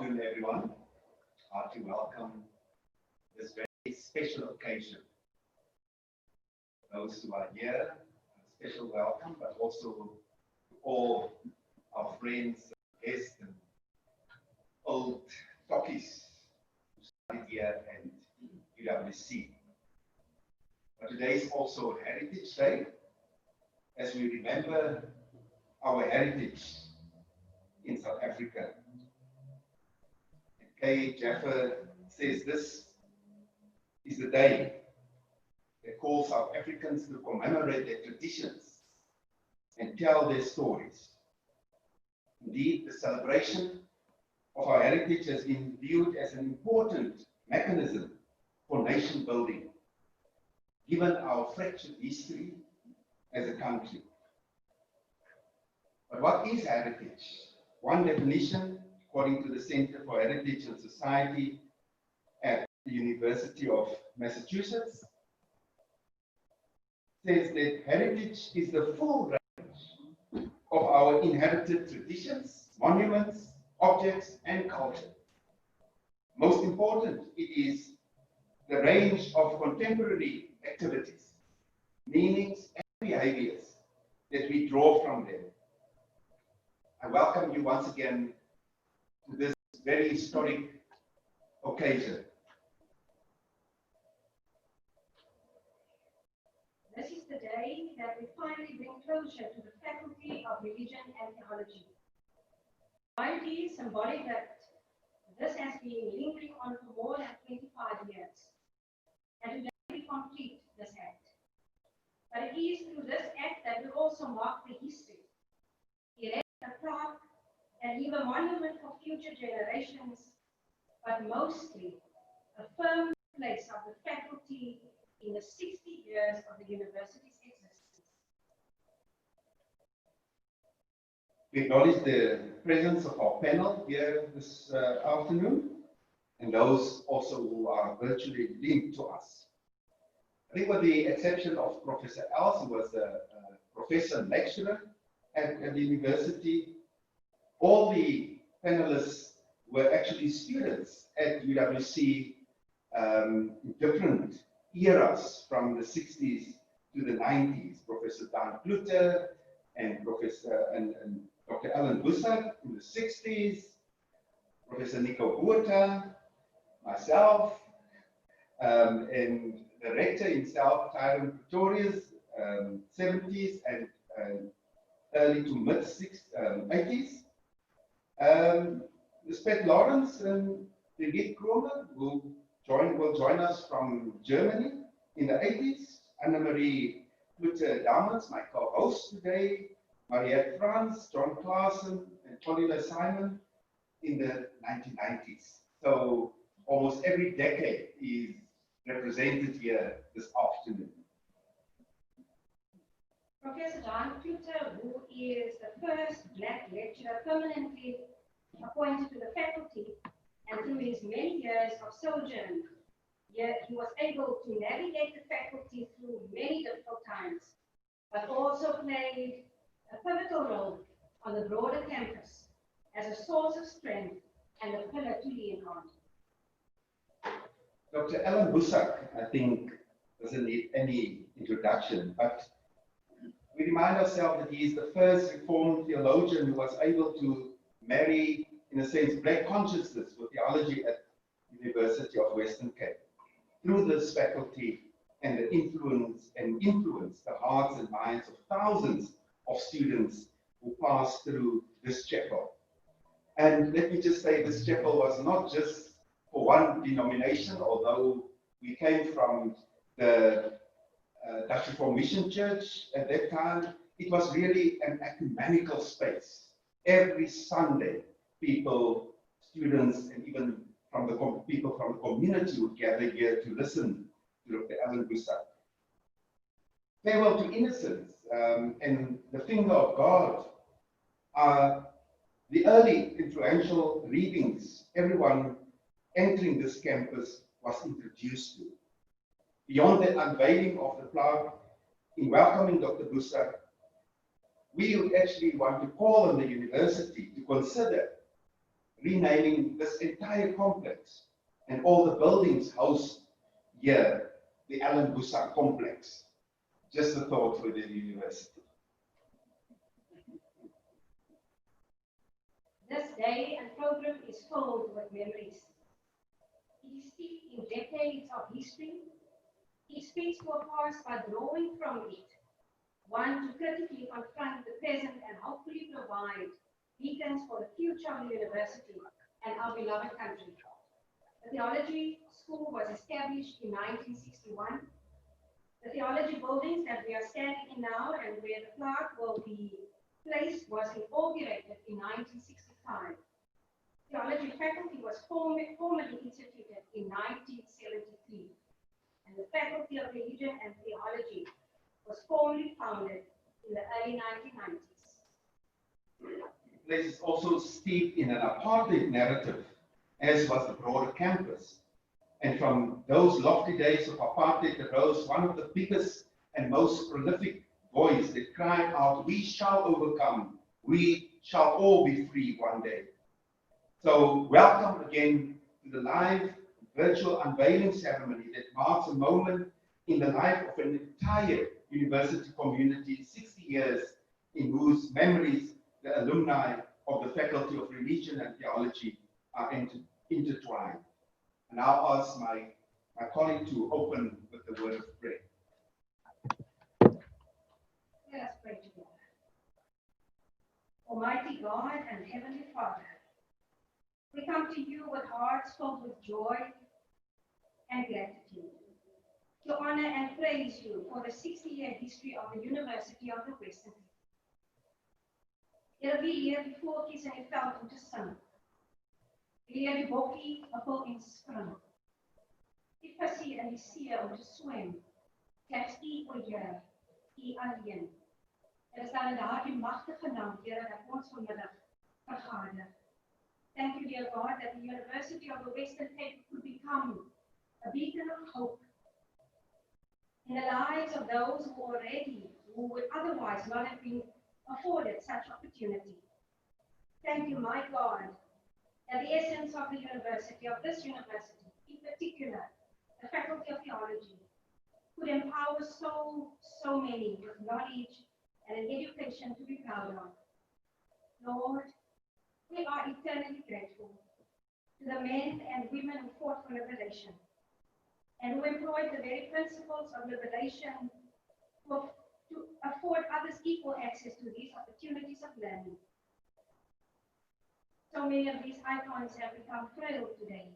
afternoon, everyone. To welcome this very special occasion. Those who are here, a special welcome, but also to all our friends, guests, and old Tokkies who studied here and UWC. But today is also Heritage Day, as we remember our heritage in South Africa. Kay Jaffa says this is the day that calls South Africans to commemorate their traditions and tell their stories. Indeed, the celebration of our heritage has been viewed as an important mechanism for nation building, given our fractured history as a country. But what is heritage? One definition, according to the Center for Heritage and Society at the University of Massachusetts, says that heritage is the full range of our inherited traditions, monuments, objects, and culture. Most important, it is the range of contemporary activities, meanings, and behaviors that we draw from them. I welcome you once again to this very historic occasion. This is the day that we finally bring closure to the Faculty of Religion and Theology. While it is symbolic that this has been lingering on for more than 25 years, and today we complete this act. But it is through this act that we also mark the history, erect a plaque, and leave a monument for future generations, but mostly affirm the place of the faculty in the 60 years of the university's existence. We acknowledge the presence of our panel here this afternoon, and those also who are virtually linked to us. I think with the exception of Professor Els, who was a professor and lecturer at the university, all the panelists were actually students at UWC in different eras from the 60s to the 90s. Professor Dan Kluter and Dr. Alan Busak in the 60s, Professor Nico Buerta, myself, and the rector himself, Tyrone Pretorius, 70s and early to mid 80s. Spet Lawrence and Brigitte Kromer will join us from Germany in the 80s. Anne-Marie Luther-Damans, my co-host today, Mariette Franz, John Claassen, and Colila Simon in the 1990s. So almost every decade is represented here this afternoon. Professor Dan Kluter, who is the first Black lecturer permanently appointed to the faculty, and through his many years of sojourn, he was able to navigate the faculty through many difficult times, but also played a pivotal role on the broader campus as a source of strength and a pillar to lean on. Dr. Alan Busak, I think, doesn't need any introduction, but we remind ourselves that he is the first Reformed theologian who was able to marry, in a sense, Black consciousness with theology at the University of Western Cape. Through this faculty and the influence the hearts and minds of thousands of students who passed through this chapel. And let me just say, this chapel was not just for one denomination, although we came from the Dutch Reformed Mission Church at that time. It was really an ecumenical space. Every Sunday, people, students, and even from the people from the community would gather here to listen to Dr. Alan Busak. Farewell to Innocence and The Finger of God are the early influential readings everyone entering this campus was introduced to. Beyond the unveiling of the plaque, in welcoming Dr. Busak, we would actually want to call on the university to consider renaming this entire complex, and all the buildings housed here, the Alan Busak complex. Just a thought for the university. This day and program is filled with memories. It is steeped in decades of history. It speaks to a past by drawing from it, one to critically confront the present and hopefully provide beacons for the future of the university and our beloved country. The theology school was established in 1961. The theology buildings that we are standing in now and where the plaque will be placed was inaugurated in 1965. Theology faculty was formally instituted in 1973, and the Faculty of Religion and Theology was formally founded in the early 1990s. The place is also steeped in an apartheid narrative, as was the broader campus. And from those lofty days of apartheid arose one of the biggest and most prolific voices that cried out, "We shall overcome. We shall all be free one day." So welcome again to the live virtual unveiling ceremony that marks a moment in the life of an entire university community, 60 years, in whose memories the alumni of the Faculty of Religion and Theology are intertwined. And I'll ask my colleague to open with the word of prayer. Let us pray together. Almighty God and Heavenly Father, we come to you with hearts filled with joy and gratitude to honor and praise you for the 60-year history of the University of the Western Cape. Here we leer die voeltjies in die veld om te sing. We leer die bokkie appel en spring. Die visie in die see om te swem. Slegs U, o Heer, U alleen. Dit is dan in daardie magtige naam, Here, dat ons vanmiddag vergader. Thank you, dear God, that the University of the Western Cape could become a beacon of hope in the lives of those who would otherwise not have been afforded such opportunity. Thank you, my God, that the essence of the university, of this university, in particular, the Faculty of Theology, could empower so many with knowledge and an education to be proud of. Lord, we are eternally grateful to the men and women who fought for liberation and who employed the very principles of liberation to afford others equal access to these opportunities of learning. So many of these icons have become frail today,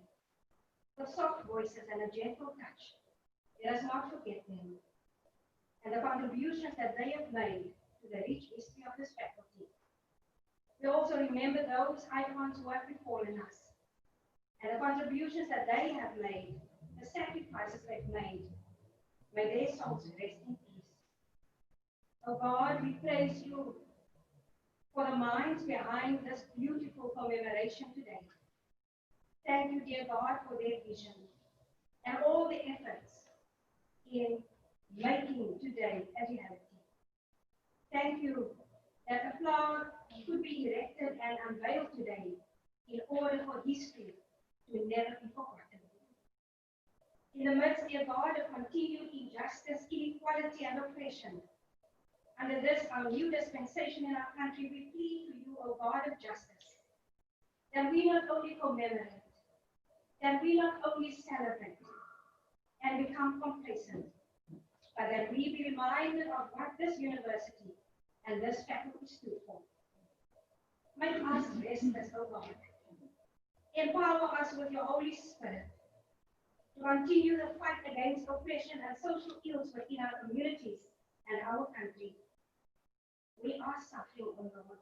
with soft voices and a gentle touch. Let us not forget them and the contributions that they have made to the rich history of this faculty. We also remember those icons who have befallen us and the contributions that they have made, the sacrifices they've made. May their souls rest in peace. Oh God, we praise you for the minds behind this beautiful commemoration today. Thank you, dear God, for their vision and all the efforts in making today a reality. Thank you that the flower could be erected and unveiled today in order for history to never be forgotten. In the midst, dear God, of continued injustice, inequality, and oppression, under this, our new dispensation in our country, we plead to you, O God of justice, that we not only commemorate, that we not only celebrate and become complacent, but that we be reminded of what this university and this faculty stood for. Make us restless, O God. Empower us with your Holy Spirit to continue the fight against oppression and social ills within our communities and our country. We are suffering, O Lord.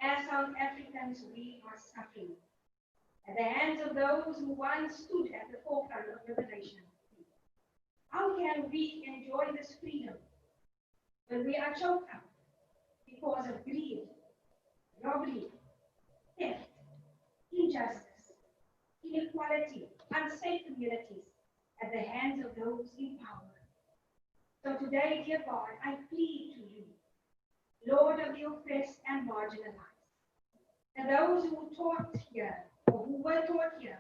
As South Africans, we are suffering at the hands of those who once stood at the forefront of liberation. How can we enjoy this freedom when we are choked up because of greed, robbery, theft, injustice, inequality, unsafe communities at the hands of those in power? So today, dear God, I plead to you, Lord of the oppressed and marginalized, And those who taught here, or who were taught here,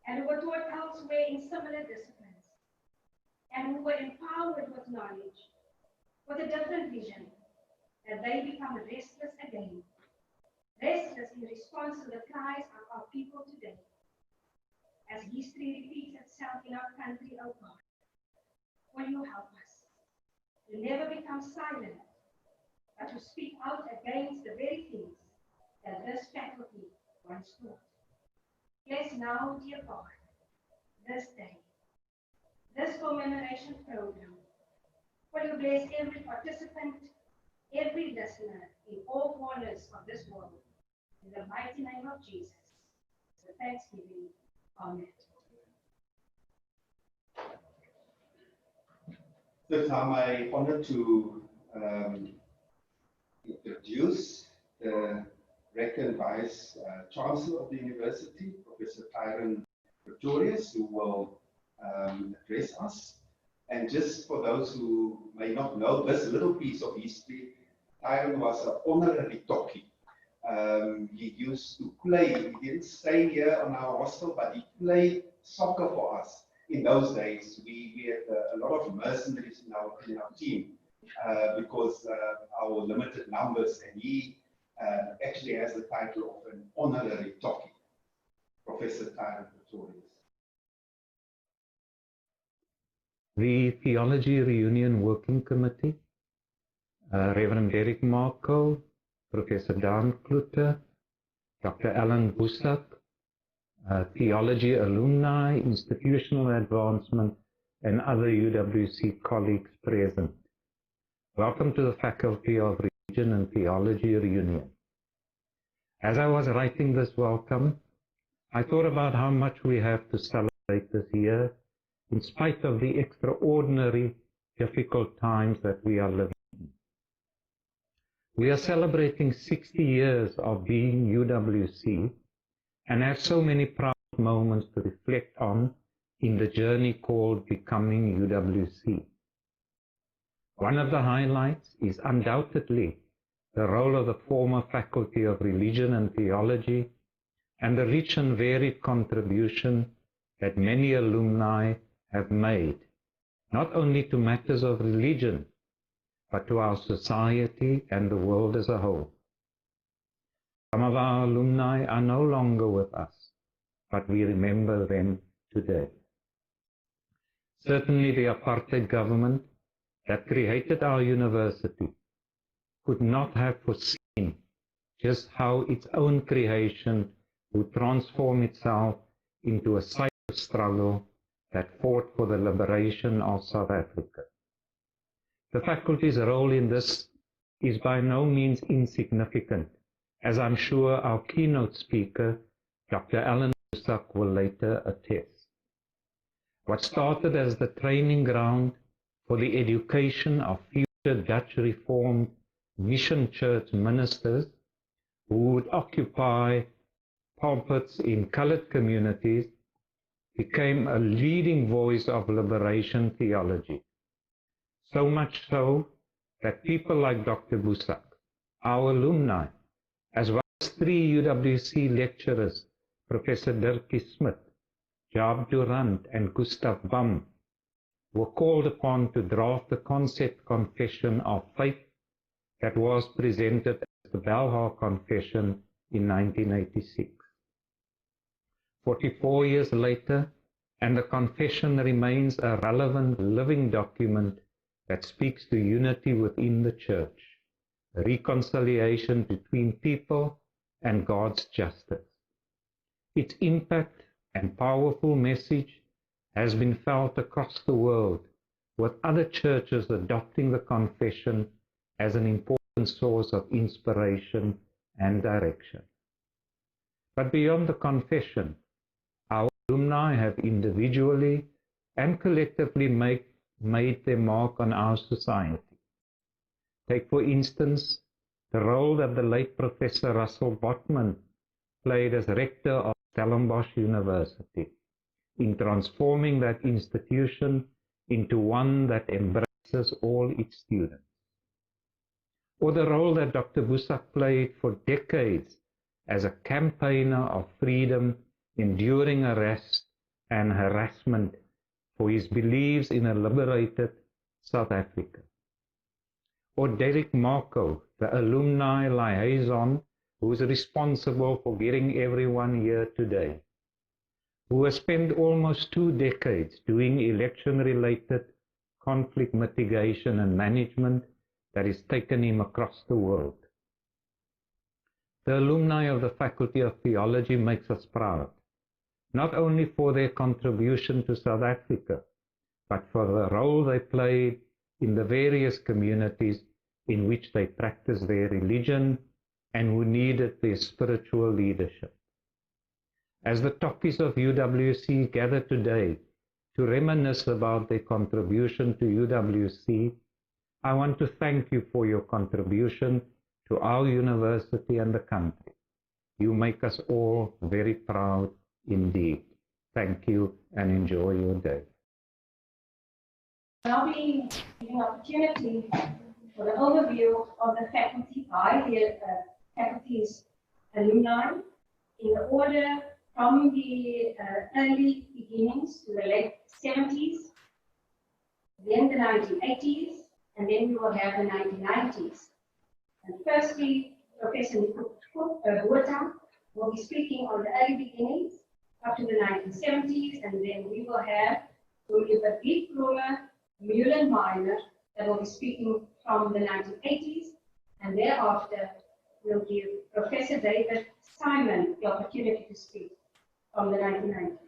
and who were taught elsewhere in similar disciplines, and who were empowered with knowledge, with a different vision, that they become restless again, restless in response to the cries of our people today. As history repeats itself in our country, oh God, will you help us to never become silent, but to speak out against the very things that this faculty once taught. Bless now, dear God, this day, this commemoration program. Will you bless every participant, every listener in all corners of this world. In the mighty name of Jesus, with thanksgiving, amen. So it's now my honor to introduce the Rector and Vice Chancellor of the University, Professor Tyron Pretorius, who will address us. And just for those who may not know this little piece of history, Tyron was an honorary Tokkie. He used to play, he didn't stay here on our hostel, but he played soccer for us. In those days, we had a lot of mercenaries in our team because our limited numbers, and he actually has the title of an honorary Tokkie, Professor Tyron Pretorius. The Theology Reunion Working Committee, Reverend Derek Marco, Professor Dan Klutter, Dr. Alan Busak, Theology Alumni, Institutional Advancement, and other UWC colleagues present. Welcome to the Faculty of Religion and Theology Reunion. As I was writing this welcome, I thought about how much we have to celebrate this year, in spite of the extraordinary, difficult times that we are living in. We are celebrating 60 years of being UWC and have so many proud moments to reflect on in the journey called becoming UWC. One of the highlights is undoubtedly the role of the former Faculty of Religion and Theology and the rich and varied contribution that many alumni have made, not only to matters of religion, but to our society and the world as a whole. Some of our alumni are no longer with us, but we remember them today. Certainly the apartheid government that created our university could not have foreseen just how its own creation would transform itself into a site of struggle that fought for the liberation of South Africa. The faculty's role in this is by no means insignificant, as I'm sure our keynote speaker, Dr. Alan Busak, will later attest. What started as the training ground for the education of future Dutch Reformed Mission Church ministers who would occupy pulpits in colored communities became a leading voice of liberation theology. So much so that people like Dr. Busak, our alumni, as well as 3 UWC lecturers, Professor Dirkie Smith, Jaap Durant, and Gustav Bam, were called upon to draft the concept confession of faith that was presented as the Belhar Confession in 1986. 44 years later, and the confession remains a relevant living document that speaks to unity within the church, reconciliation between people, and God's justice. Its impact and powerful message has been felt across the world, with other churches adopting the confession as an important source of inspiration and direction. But beyond the confession, our alumni have individually and collectively made their mark on our society. Take, for instance, the role that the late Professor Russell Botman played as rector of Stellenbosch University in transforming that institution into one that embraces all its students. Or the role that Dr. Busak played for decades as a campaigner of freedom, enduring arrest and harassment for his beliefs in a liberated South Africa. Or Derek Marco, the alumni liaison who is responsible for getting everyone here today, who has spent almost 2 decades doing election-related conflict mitigation and management that has taken him across the world. The alumni of the Faculty of Theology makes us proud, not only for their contribution to South Africa, but for the role they played in the various communities in which they practiced their religion and who needed their spiritual leadership. As the Tokkies of UWC gather today to reminisce about their contribution to UWC, I want to thank you for your contribution to our university and the country. You make us all very proud indeed. Thank you and enjoy your day. I'll be giving opportunity for an overview of the faculty by the faculty's alumni in the order from the early beginnings to the late 70s, then the 1980s, and then we will have the 1990s. And firstly, Professor Buerta will be speaking on the early beginnings up to the 1970s, and then we will have Oliver Mühlenbeiner that will be speaking from the 1980s, and thereafter we'll give Professor David Simon the opportunity to speak from the 1990s.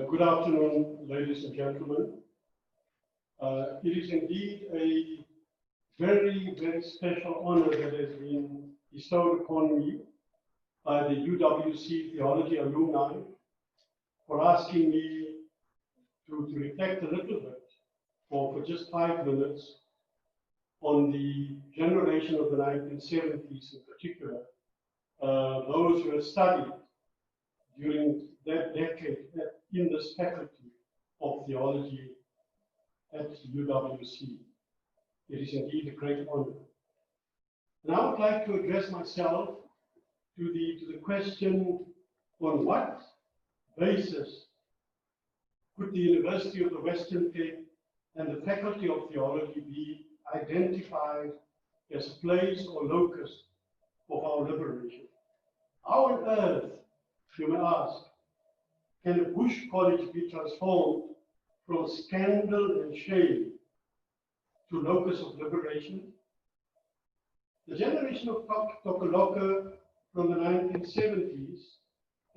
Good afternoon, ladies and gentlemen. It is indeed a very, very special honor that has been bestowed upon me by the UWC Theology alumni for asking me to reflect a little bit, for just 5 minutes, on the generation of the 1970s in particular, those who have studied during that decade in this faculty of theology at UWC. It is indeed a great honor. And I would like to address myself to the question, on what basis could the University of the Western Cape and the Faculty of Theology be identified as a place or locus of our liberation? How on earth, you may ask, can a Bush college be transformed from scandal and shame to locus of liberation? The generation of Tokkies from the 1970s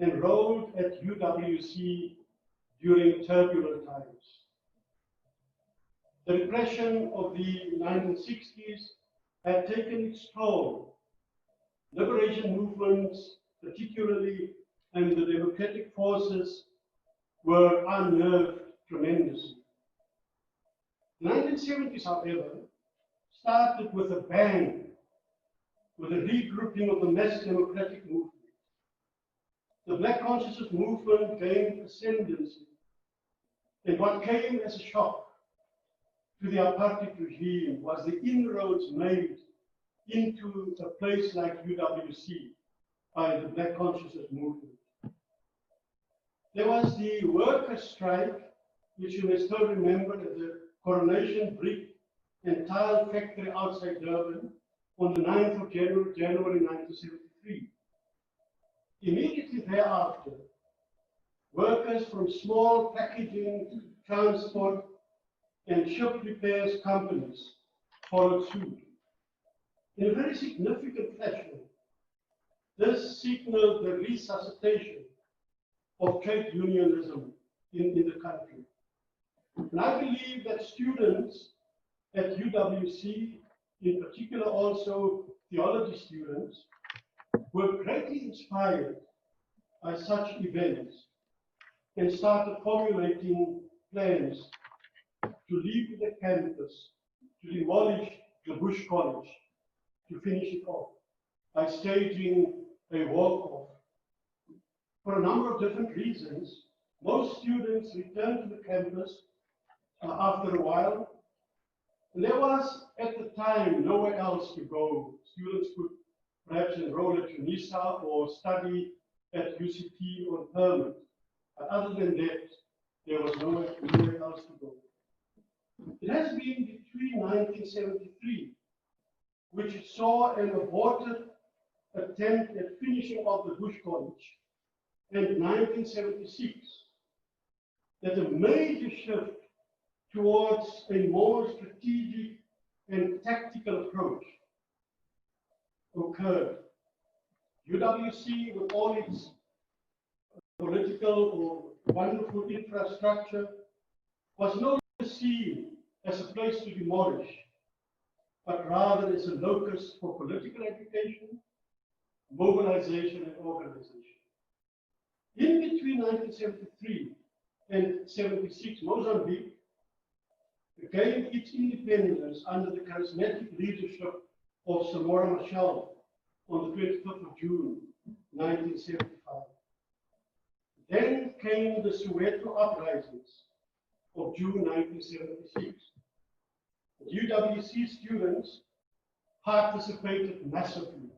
enrolled at UWC during turbulent times. The repression of the 1960s had taken its toll. Liberation movements, particularly, and the democratic forces were unnerved tremendously. The 1970s, however, started with a bang, with a regrouping of the mass democratic movement. The Black consciousness movement gained ascendancy, and what came as a shock to the apartheid regime was the inroads made into a place like UWC by the Black consciousness movement. There was the workers' strike, which you may still remember, at the Coronation Brick and Tile Factory outside Durban on the 9th of January 1973. Immediately thereafter, workers from small packaging, transport, and ship repairs companies followed suit. In a very significant fashion, this signaled the resuscitation of trade unionism in the country. And I believe that students at UWC, in particular also theology students, were greatly inspired by such events and started formulating plans to leave the campus, to demolish the Bush College, to finish it off by staging a walk-off. for a number of different reasons, most students returned to the campus after a while. And there was, at the time, nowhere else to go. Students could perhaps enroll at UNISA or study at UCT on permit. But other than that, there was nowhere else to go. It has been between 1973, which saw an aborted attempt at finishing off the Bush College, and 1976, that a major shift towards a more strategic and tactical approach occurred. UWC, with all its political or wonderful infrastructure, was no longer seen as a place to demolish, but rather as a locus for political education, mobilization, and organization. In between 1973 and 76, Mozambique gained its independence under the charismatic leadership of Samora Machel on the 25th of June 1975. Then came the Soweto uprisings of June 1976. UWC students participated massively.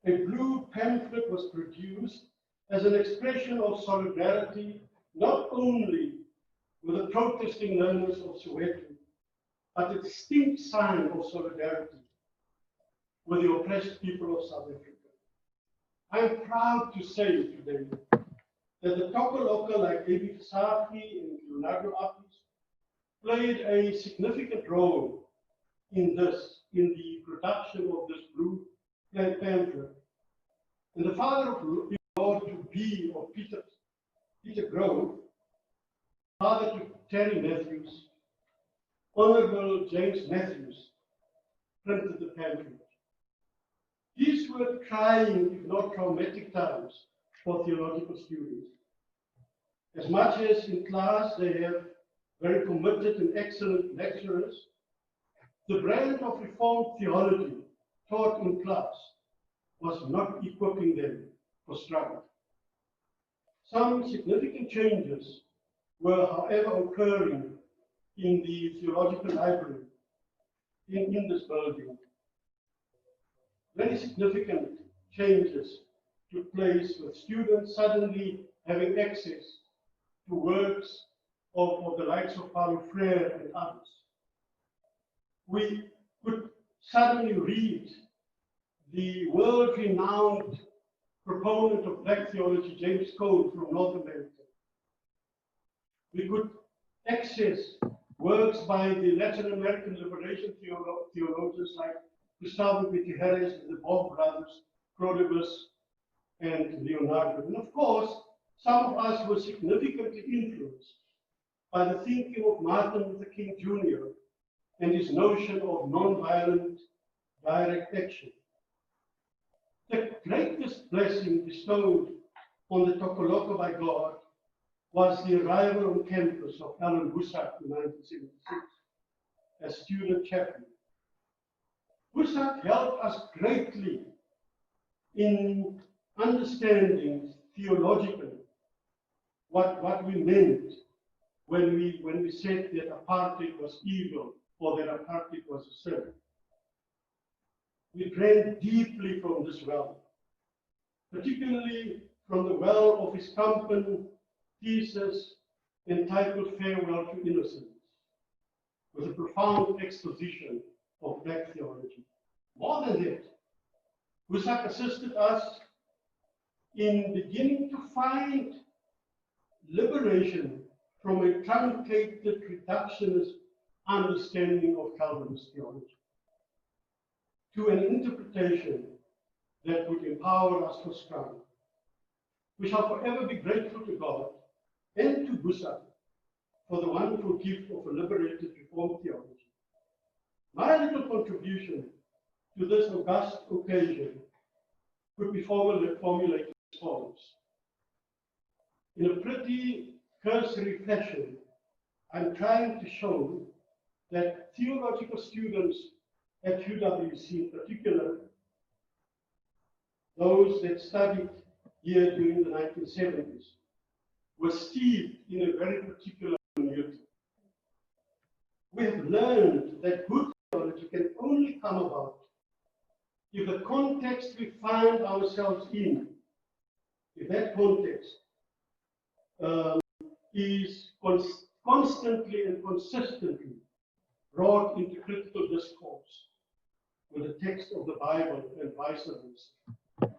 A blue pamphlet was produced as an expression of solidarity, not only with the protesting learners of Soweto, but a distinct sign of solidarity with the oppressed people of South Africa. I am proud to say today that the Tokkies like Ebi Safi and Leonardo Appice played a significant role in the production of this blue pamphlet. And the father of Lord to be of Peter Grove, father to Terry Matthews, Honorable James Matthews, printed the pamphlet. These were trying, if not traumatic times for theological students. As much as in class they have very committed and excellent lecturers, the brand of Reformed theology taught in class was not equipping them for struggle. Some significant changes were, however, occurring in the theological library in this building. Very significant changes took place with students suddenly having access to works of the likes of Paulo Freire and others. We could suddenly read the world-renowned proponent of black theology, James Cone, from North America. We could access works by the Latin American liberation theologians like Gustavo Gutierrez and the Bob brothers, Crodibus and Leonardo. And of course, some of us were significantly influenced by the thinking of Martin Luther King Jr. and his notion of nonviolent direct action. The greatest blessing bestowed on the Tokkies by God was the arrival on campus of Alan Busak in 1976 as student chaplain. Busak helped us greatly in understanding theologically what we meant when we said that apartheid was evil or that apartheid was a sin. We drank deeply from this well, particularly from the well of his Kampen thesis entitled Farewell to Innocence, with a profound exposition of black theology. More than that, Busak assisted us in beginning to find liberation from a truncated reductionist understanding of Calvinist theology to an interpretation that would empower us for struggle. We shall forever be grateful to God and to Busak for the wonderful gift of a liberated Reformed theology. My little contribution to this august occasion could be formulated as follows. In a pretty cursory fashion, I'm trying to show that theological students at UWC in particular, those that studied here during the 1970s was steeped in a very particular community. We have learned that good theology can only come about if the context we find ourselves in, if that context is constantly and consistently brought into critical discourse with the text of the Bible and vice versa.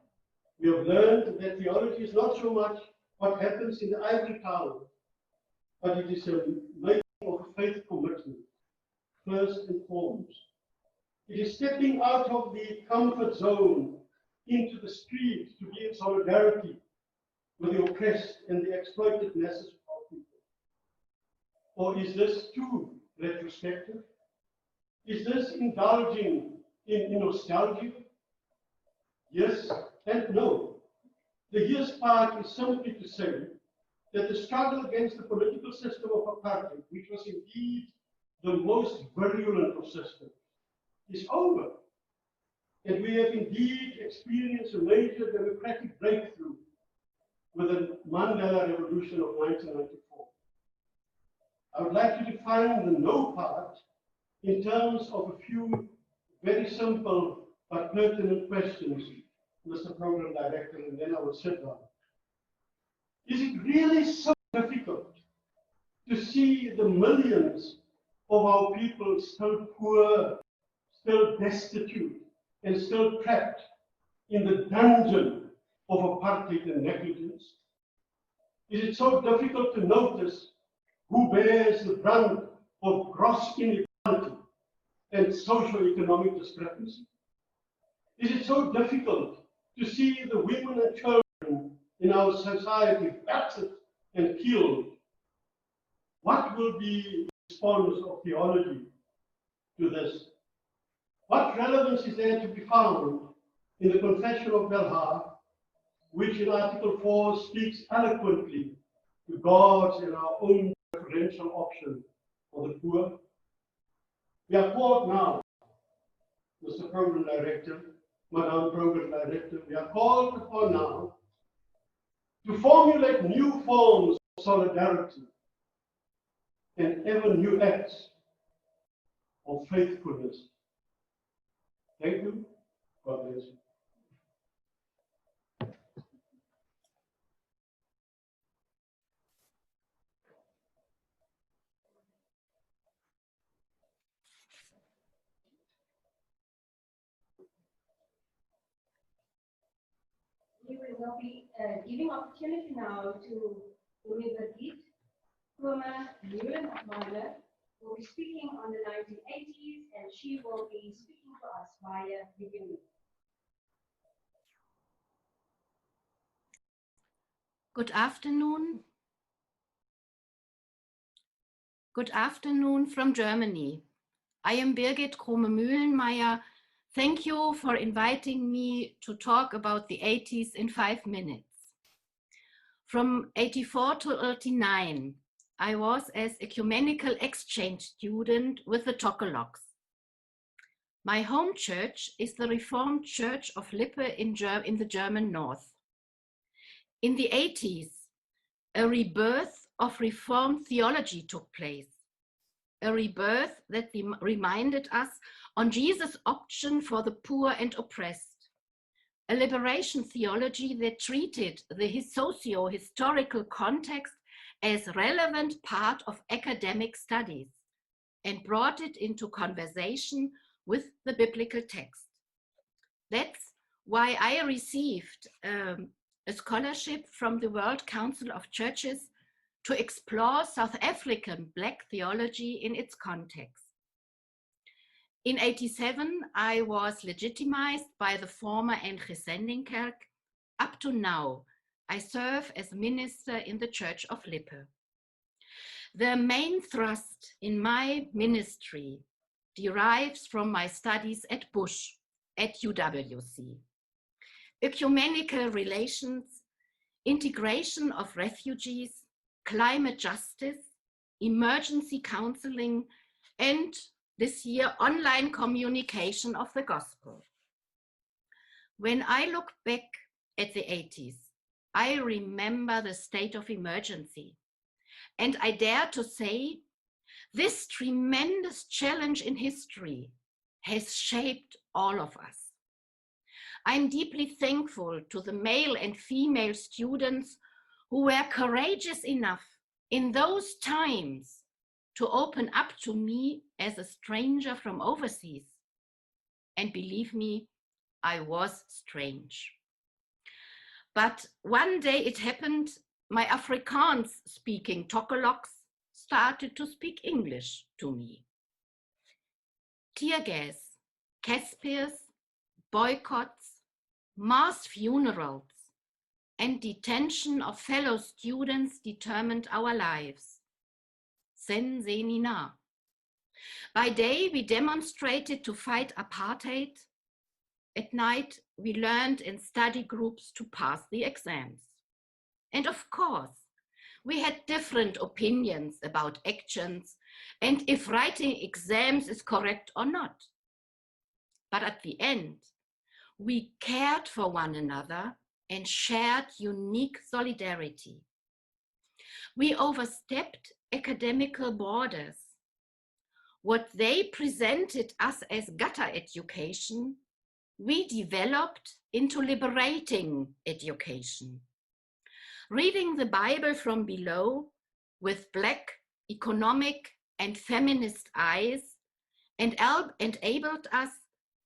We have learned that theology is not so much what happens in the ivory tower, but it is a making of a faith commitment, first and foremost. It is stepping out of the comfort zone into the street to be in solidarity with the oppressed and the exploited masses of our people. Or is this too retrospective? Is this indulging in nostalgia? Yes and no. The yes part is simply to say that the struggle against the political system of apartheid, which was indeed the most virulent of systems, is over. And we have indeed experienced a major democratic breakthrough with the Mandela Revolution of 1994. I would like to define the no part in terms of a few very simple but pertinent questions, Mr. Program Director, and then I will sit down. Is it really so difficult to see the millions of our people still poor, still destitute, and still trapped in the dungeon of apartheid and negligence? Is it so difficult to notice who bears the brunt of gross inequality and socio-economic discrepancy? Is it so difficult to see the women and children in our society battered and killed? What will be the response of theology to this? What relevance is there to be found in the Confession of Belhar, which in Article 4 speaks eloquently to God's and our own preferential option for the poor? We are called now, Mr. Program Director, Madam Program Director, we are called upon now to formulate new forms of solidarity and ever new acts of faithfulness. Thank you. God bless you. We will be giving opportunity now to Birgit Kromme-Mühlenmeijer, who will be speaking on the 1980s, and she will be speaking to us via video. Good afternoon. Good afternoon from Germany. I am Birgit Kromme-Mühlenmeijer. Thank you for inviting me to talk about the 80s in 5 minutes. From 84 to 89, I was as ecumenical exchange student with the Tokkies. My home church is the Reformed Church of Lippe in the German North. In the 80s, a rebirth of Reformed theology took place. A rebirth that reminded us on Jesus' option for the poor and oppressed. A liberation theology that treated the socio-historical context as relevant part of academic studies and brought it into conversation with the biblical text. That's why I received a scholarship from the World Council of Churches to explore South African Black theology in its context. In 87, I was legitimized by the former N.G. Sendingkerk. Up to now, I serve as minister in the Church of Lippe. The main thrust in my ministry derives from my studies at Bush, at UWC. Ecumenical relations, integration of refugees, climate justice, emergency counseling, and this year online communication of the gospel. When I look back at the 80s, I remember the state of emergency. And I dare to say, this tremendous challenge in history has shaped all of us. I'm deeply thankful to the male and female students who were courageous enough in those times to open up to me as a stranger from overseas. And believe me, I was strange. But one day it happened, my Afrikaans speaking Tokkies started to speak English to me. Tear gas, Caspiers, boycotts, mass funerals, and detention of fellow students determined our lives. Sen Senina. By day, we demonstrated to fight apartheid. At night, we learned in study groups to pass the exams. And of course, we had different opinions about actions and if writing exams is correct or not. But at the end, we cared for one another and shared unique solidarity. We overstepped academical borders. What they presented us as gutter education, we developed into liberating education. Reading the Bible from below with Black, economic, and feminist eyes enabled us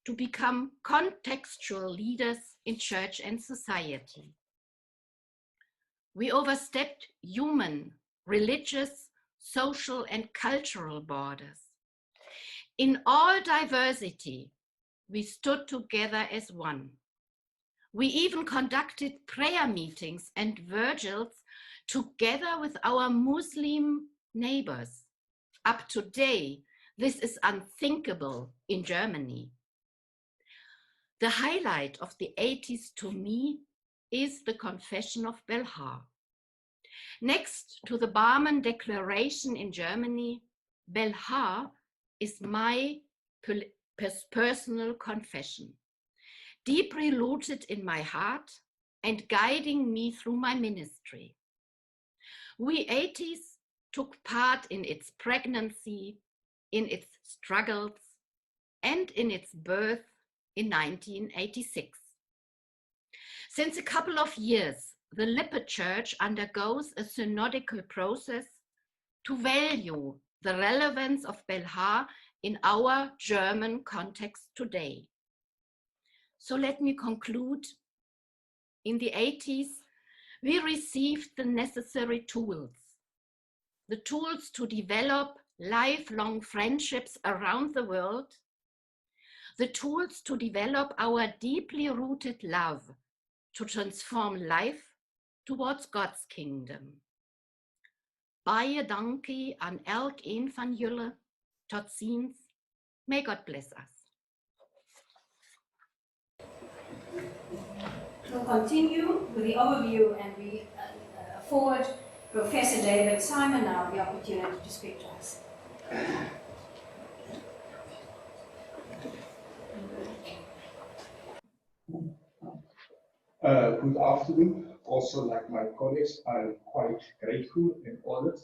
to become contextual leaders in church and society. We overstepped human, religious, social, and cultural borders. In all diversity, we stood together as one. We even conducted prayer meetings and vigils together with our Muslim neighbors. Up to today, this is unthinkable in Germany. The highlight of the 80s to me is the Confession of Belhar. Next to the Barmen Declaration in Germany, Belhar is my personal confession, deeply rooted in my heart and guiding me through my ministry. We 80s took part in its pregnancy, in its struggles, and in its birth in 1986. Since a couple of years, the Lippe Church undergoes a synodical process to value the relevance of Belhar in our German context today. So let me conclude. In the 80s, we received the necessary tools. The tools to develop lifelong friendships around the world. The tools to develop our deeply rooted love to transform life towards God's kingdom. Baie dankie aan elkeen van julle. Tot ziens. May God bless us. We'll continue with the overview and we forward Professor David Simon now the opportunity to speak to us. Good afternoon. Also, like my colleagues, I'm quite grateful and honored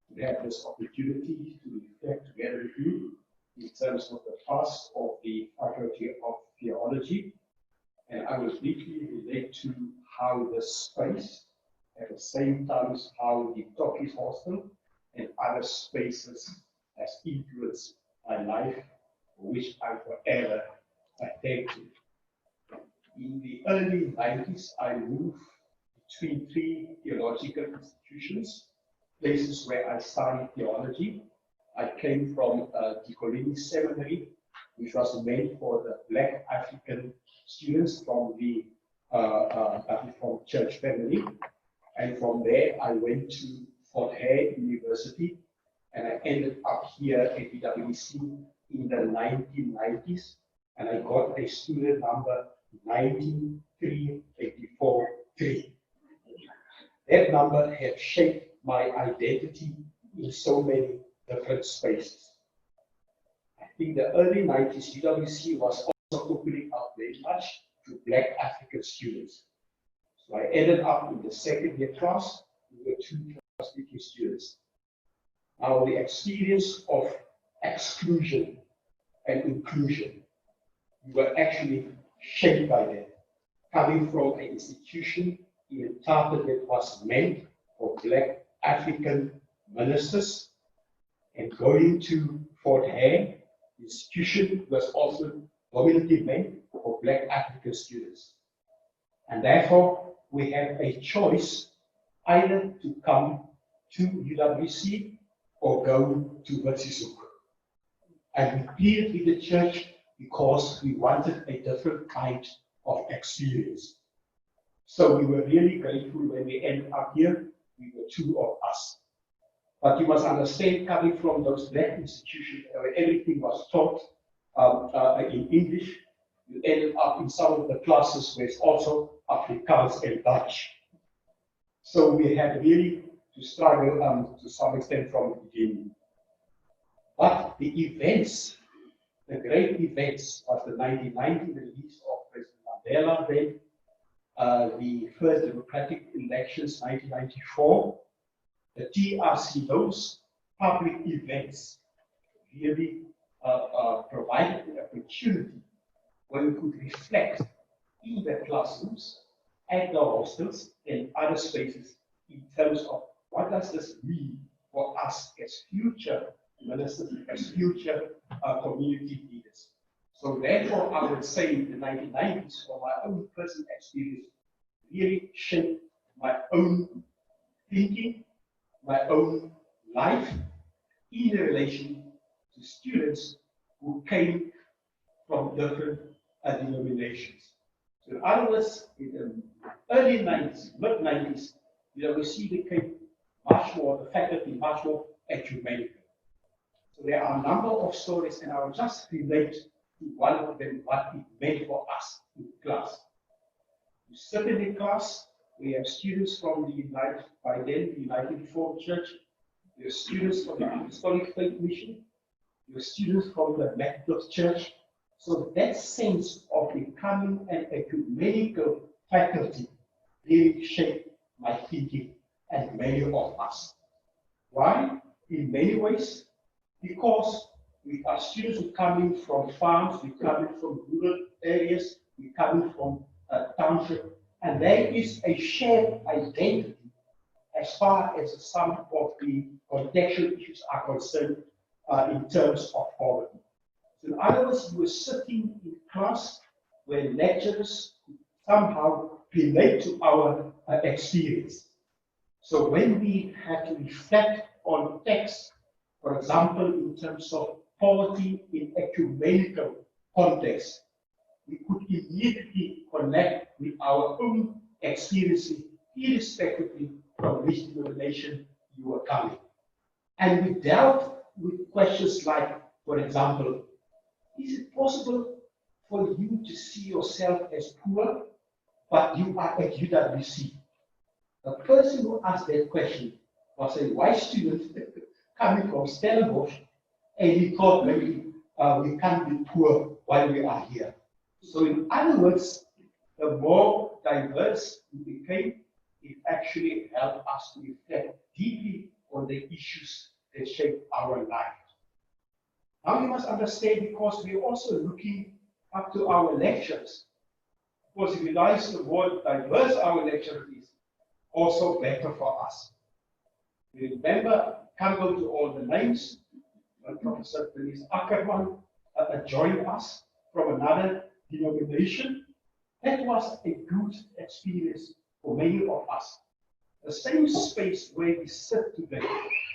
to have this opportunity to reflect together with you in terms of the past of the Faculty of Theology. And I will briefly relate to how the space, at the same time as how the Tokkies hostel and other spaces has influenced my life, for which I forever thank you. In the early 90s, I moved between three theological institutions, places where I studied theology. I came from Tokkies Seminary, which was meant for the Black African students from the from church family. And from there, I went to Fort Hare University, and I ended up here at PwC in the 1990s, and I got a student number 19843. That number has shaped my identity in so many different spaces. I think the early 90s, PwC was also opening up very much to Black African students. So I ended up in the second year class. We were 2 class teaching students. Now the experience of exclusion and inclusion, we were actually shaped by that. Coming from an institution in a target that was meant for Black African ministers, and going to Fort Hare, the institution was also dominantly meant for Black African students. And therefore, we had a choice either to come to UWC or go to Witsishoek. And we pleaded with the church because we wanted a different kind of experience. So we were really grateful when we ended up here. We were 2 of us. But you must understand, coming from those Black institutions where everything was taught in English, you ended up in some of the classes where it's also Afrikaans and Dutch. So we had really to struggle to some extent from the beginning. But the events, the great events, was the 1990 release of President Mandela, then the first democratic elections, 1994, the TRC, those public events really provided an opportunity where we could reflect in the classrooms, at the hostels, and other spaces in terms of what does this mean for us as future ministers, as future community leaders. So therefore, I would say the 1990s, from my own personal experience, really shaped my own thinking, my own life in relation to students who came from different denominations. So in other words, in the early 90s, mid-90s, UWC became much more, the faculty much more ecumenical. So there are a number of stories, and I will just relate to one of them, what it meant for us in class. You sit in the class, we have students from the United, by then, the United Reformed Church, we have students from the Apostolic Faith Mission, we have students from the Methodist Church. So that sense of becoming an ecumenical faculty really shaped my thinking and many of us. Why? In many ways, because we are students who are coming from farms, we're coming from rural areas, we're coming from township, and there is a shared identity as far as some of the contextual issues are concerned in terms of poverty. So in other words, you were sitting in class where lecturers somehow relate to our experience. So when we had to reflect on text, for example, in terms of poverty in ecumenical context, we could immediately connect with our own experiences, irrespectively from which denomination you were coming. And we dealt with questions like, for example, is it possible for you to see yourself as poor, but you are at UWC? The person who asked that question was a white student coming from Stellenbosch, and he thought maybe we can't be poor while we are here. So in other words, the more diverse we became, it actually helped us to reflect deeply on the issues that shape our life. Now you must understand, because we're also looking up to our lecturers. Because if you realize the more diverse our lecturer is, also better for us. We remember, can't go to all the names, but Professor Denise Ackerman joined us from another denomination. That was a good experience for many of us. The same space where we sit today,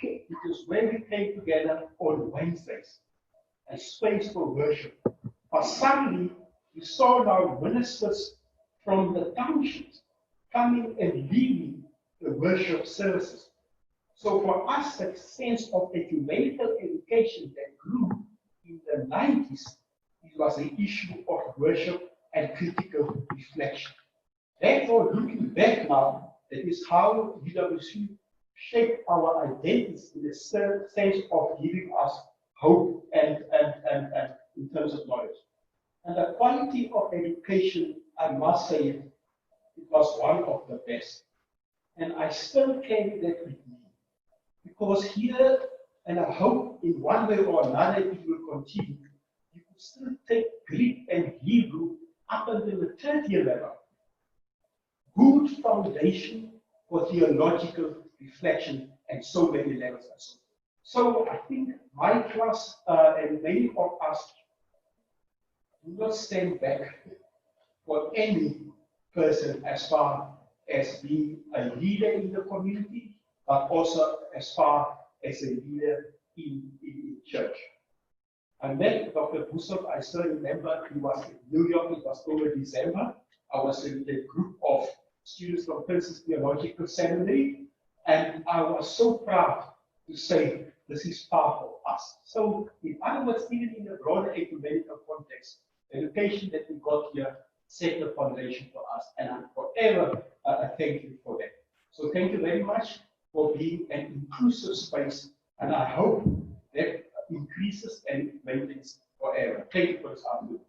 it is where we came together on Wednesdays, a space for worship. But suddenly, we saw now ministers from the townships coming and leading the worship services. So for us, that sense of ecumenical education that grew in the 90s, it was an issue of worship and critical reflection. Therefore, looking back now, that is how UWC shaped our identities in the sense of giving us hope and in terms of knowledge. And the quality of education, I must say, it was one of the best. And I still carry that with me. Because here, and I hope in one way or another it will continue, you could still take Greek and Hebrew up until the third year level. Good foundation for theological reflection and so many levels and so on. So I think my class and many of us do not stand back for any person as far as being a leader in the community, but also as far as a leader in church. I met Dr. Busov, I still remember, he was in New York, it was over December. I was in a group of students from Prince's Theological Seminary, and I was so proud to say, this is part of us. So, in other words, even in a broader ecumenical context, the education that we got here set the foundation for us, and I'm forever thank you for that. So, thank you very much for being an inclusive space, and I hope that increases and maintains forever. Thank you for this afternoon.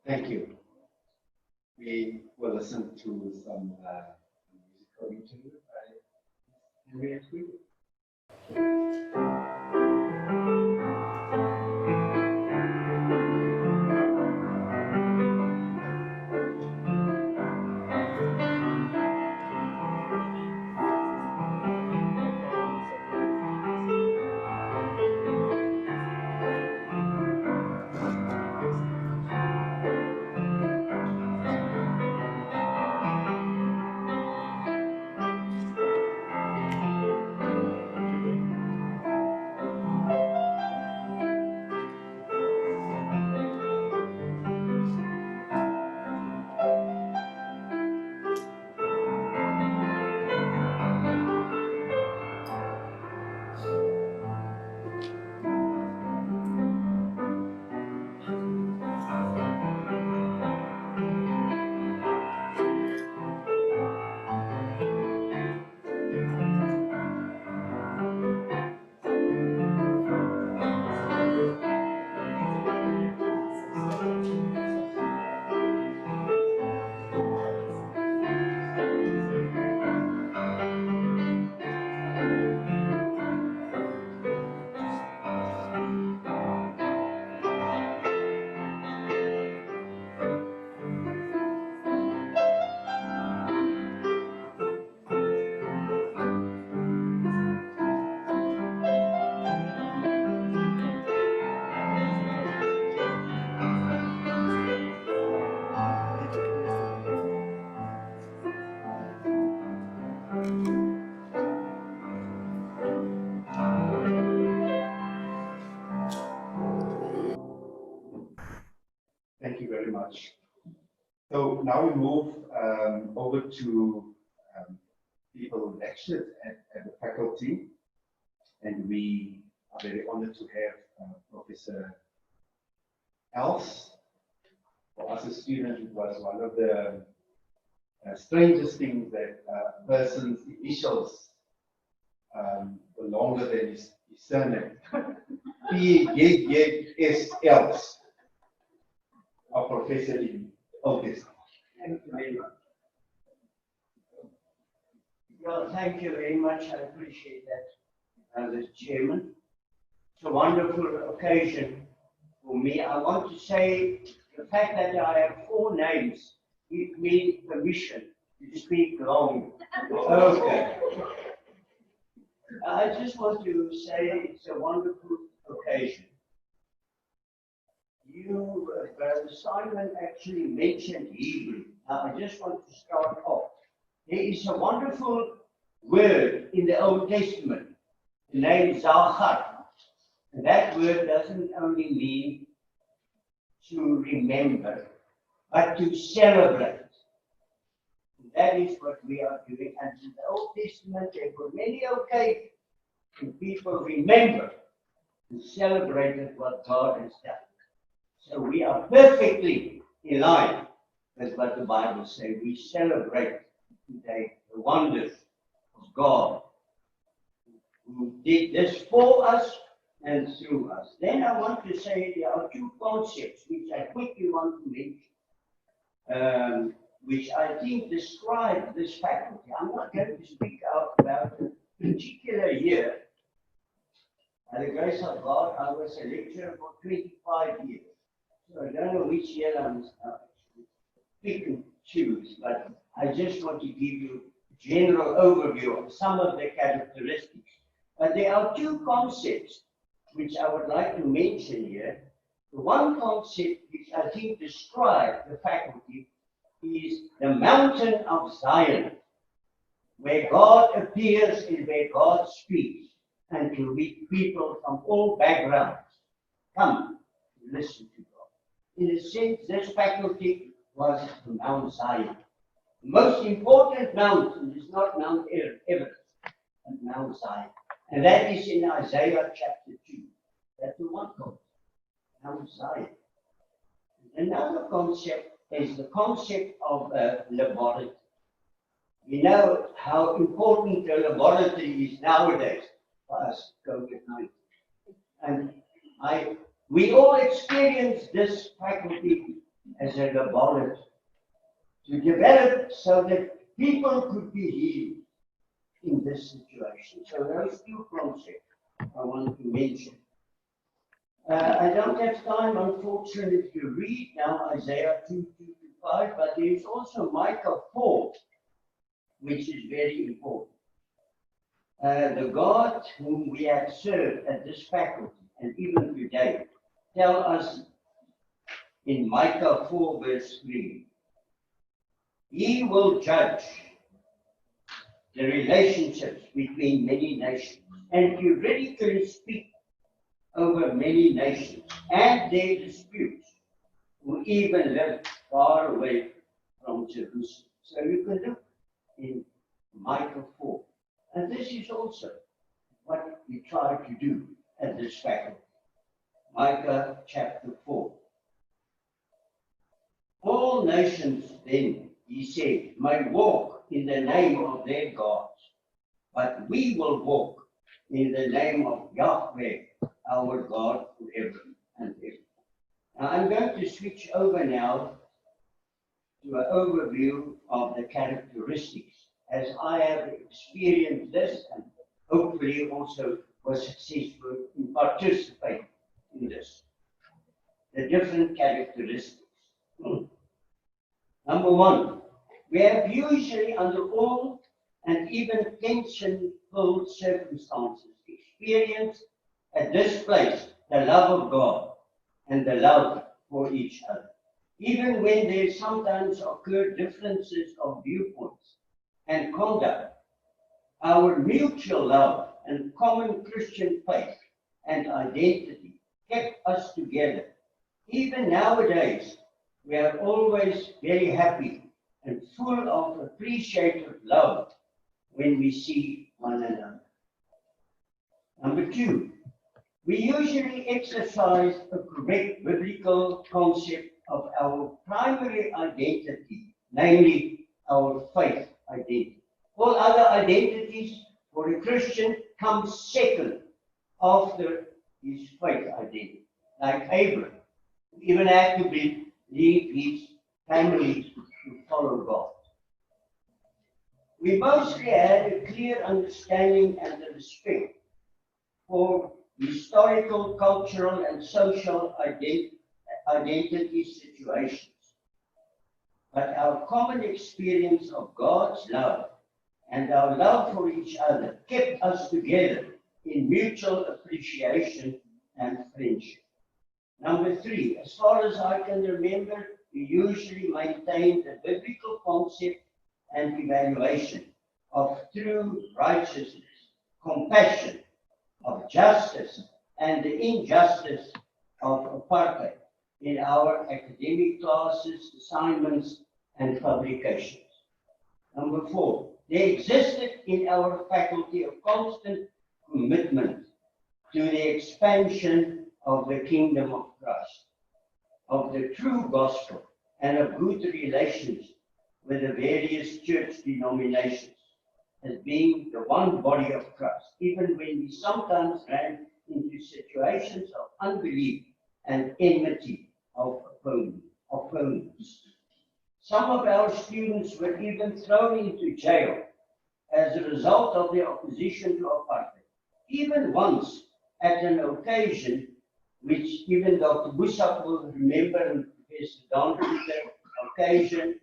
Thank you. We will listen to some musical interview by Henriette Quigley. Thank you very much. So now we move over to people who lectured at the faculty, and we are very honored to have Professor Els. For us as students, it was one of the strangest things that a person's initials were longer than his surname. P.S. Els. Our professor in Old Testament. Thank you very much. Well, thank you very much. I appreciate that, the chairman. It's a wonderful occasion for me. I want to say the fact that I have 4 names gives me permission to speak long. Okay. I just want to say it's a wonderful occasion. You, Brother Simon, actually mentioned Hebrew. Now, I just want to start off. There is a wonderful word in the Old Testament, the name Zachar. And that word doesn't only mean to remember, but to celebrate. And that is what we are doing. And in the Old Testament, there were many occasions when people remember and celebrated what God has done. So we are perfectly in line with what the Bible says. We celebrate today the wonders of God who did this for us and through us. Then I want to say there are two concepts which I quickly want to mention, which I think describe this faculty. I'm not going to speak out about a particular year. By the grace of God, I was a lecturer for 25 years. So I don't know which year I'm pick and choose, but I just want to give you a general overview of some of the characteristics. But there are two concepts which I would like to mention here. The one concept which I think describes the faculty is the mountain of Zion, where God appears and where God speaks, and to meet people from all backgrounds come to listen to God. In a sense, this faculty was the Mount Zion. The most important mountain is not Mount Everest, but Mount Zion. And that is in Isaiah chapter 2. That's the one concept, Mount Zion. Another concept is the concept of a laboratory. We know how important a laboratory is nowadays for us, COVID-19. And we all experience this faculty as a laboratory to develop so that people could be healed in this situation. So those two concepts I want to mention. I don't have time, unfortunately, to read now Isaiah 2:2-5, but there is also Micah 4, which is very important. The God whom we have served at this faculty, and even today, tell us in Micah 4, verse 3, He will judge the relationships between many nations and theoretically speak over many nations and their disputes, who even live far away from Jerusalem. So you can look in Micah 4. And this is also what we try to do at this faculty. Micah chapter 4. All nations then, he said, may walk in the name of their gods, but we will walk in the name of Yahweh, our God, forever and ever. Now I'm going to switch over now to an overview of the characteristics, as I have experienced this and hopefully also was successful in participating in this. The different characteristics. Number one, we have usually under all and even tension-filled circumstances experienced at this place the love of God and the love for each other. Even when there sometimes occur differences of viewpoints and conduct, our mutual love and common Christian faith and identity kept us together. Even nowadays, we are always very happy and full of appreciative love when we see one another. Number two, we usually exercise a correct biblical concept of our primary identity, namely our faith identity. All other identities for a Christian come second after his faith identity. Like Abraham, he even had to leave his family to follow God. We mostly had a clear understanding and a respect for historical, cultural, and social identity situations. But our common experience of God's love and our love for each other kept us together in mutual appreciation and friendship. Number three, as far as I can remember, we usually maintained the biblical concept and evaluation of true righteousness, compassion, of justice, and the injustice of apartheid in our academic classes, assignments, and publications. Number four, there existed in our faculty a constant commitment to the expansion of the kingdom of Christ. of the true gospel and of good relations with the various church denominations as being the one body of Christ, even when we sometimes ran into situations of unbelief and enmity of opponents. Some of our students were even thrown into jail as a result of their opposition to apartheid. Even once, at an occasion which even Dr. Busak will remember, and Professor Donner, occasion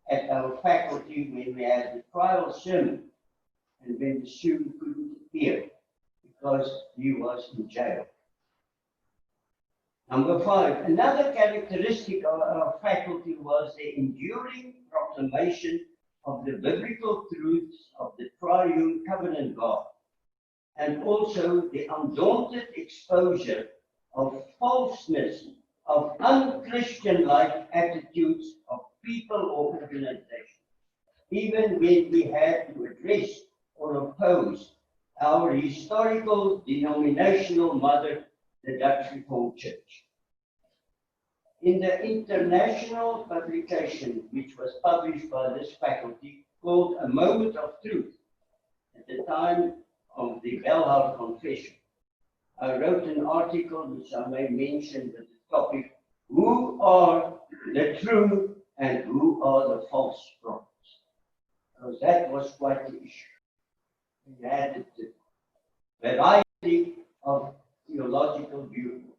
at our faculty when we had the trial sermon and when the student couldn't appear because he was in jail. Number 5, another characteristic of our faculty was the enduring proclamation of the biblical truths of the triune covenant God, and also the undaunted exposure of falseness, of unchristian-like attitudes of people or organizations, even when we had to address or oppose our historical denominational mother, the Dutch Reformed Church. In the international publication, which was published by this faculty, called A Moment of Truth, at the time of the Belhar Confession, I wrote an article which I may mention with the topic, Who are the true and who are the false prophets? Because that was quite the issue. We had the variety of theological viewpoints.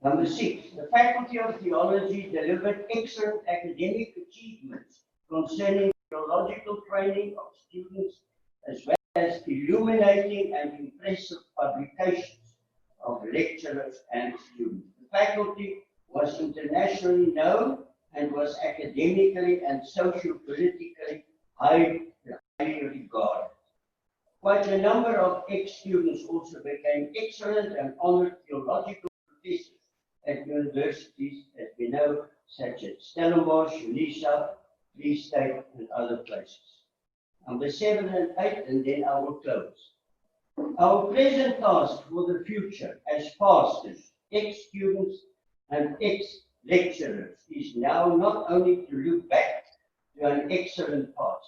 Number 6, the Faculty of Theology delivered excellent academic achievements concerning theological training of students, as well as illuminating and impressive publications of lecturers and students. The faculty was internationally known and was academically and socio-politically highly regarded. Quite a number of ex-students also became excellent and honored theological professors at universities, as we know, such as Stellenbosch, UNISA, Free State, and other places. Number 7 and 8, and then I will close. Our present task for the future as pastors, ex-students, and ex-lecturers is now not only to look back to an excellent past,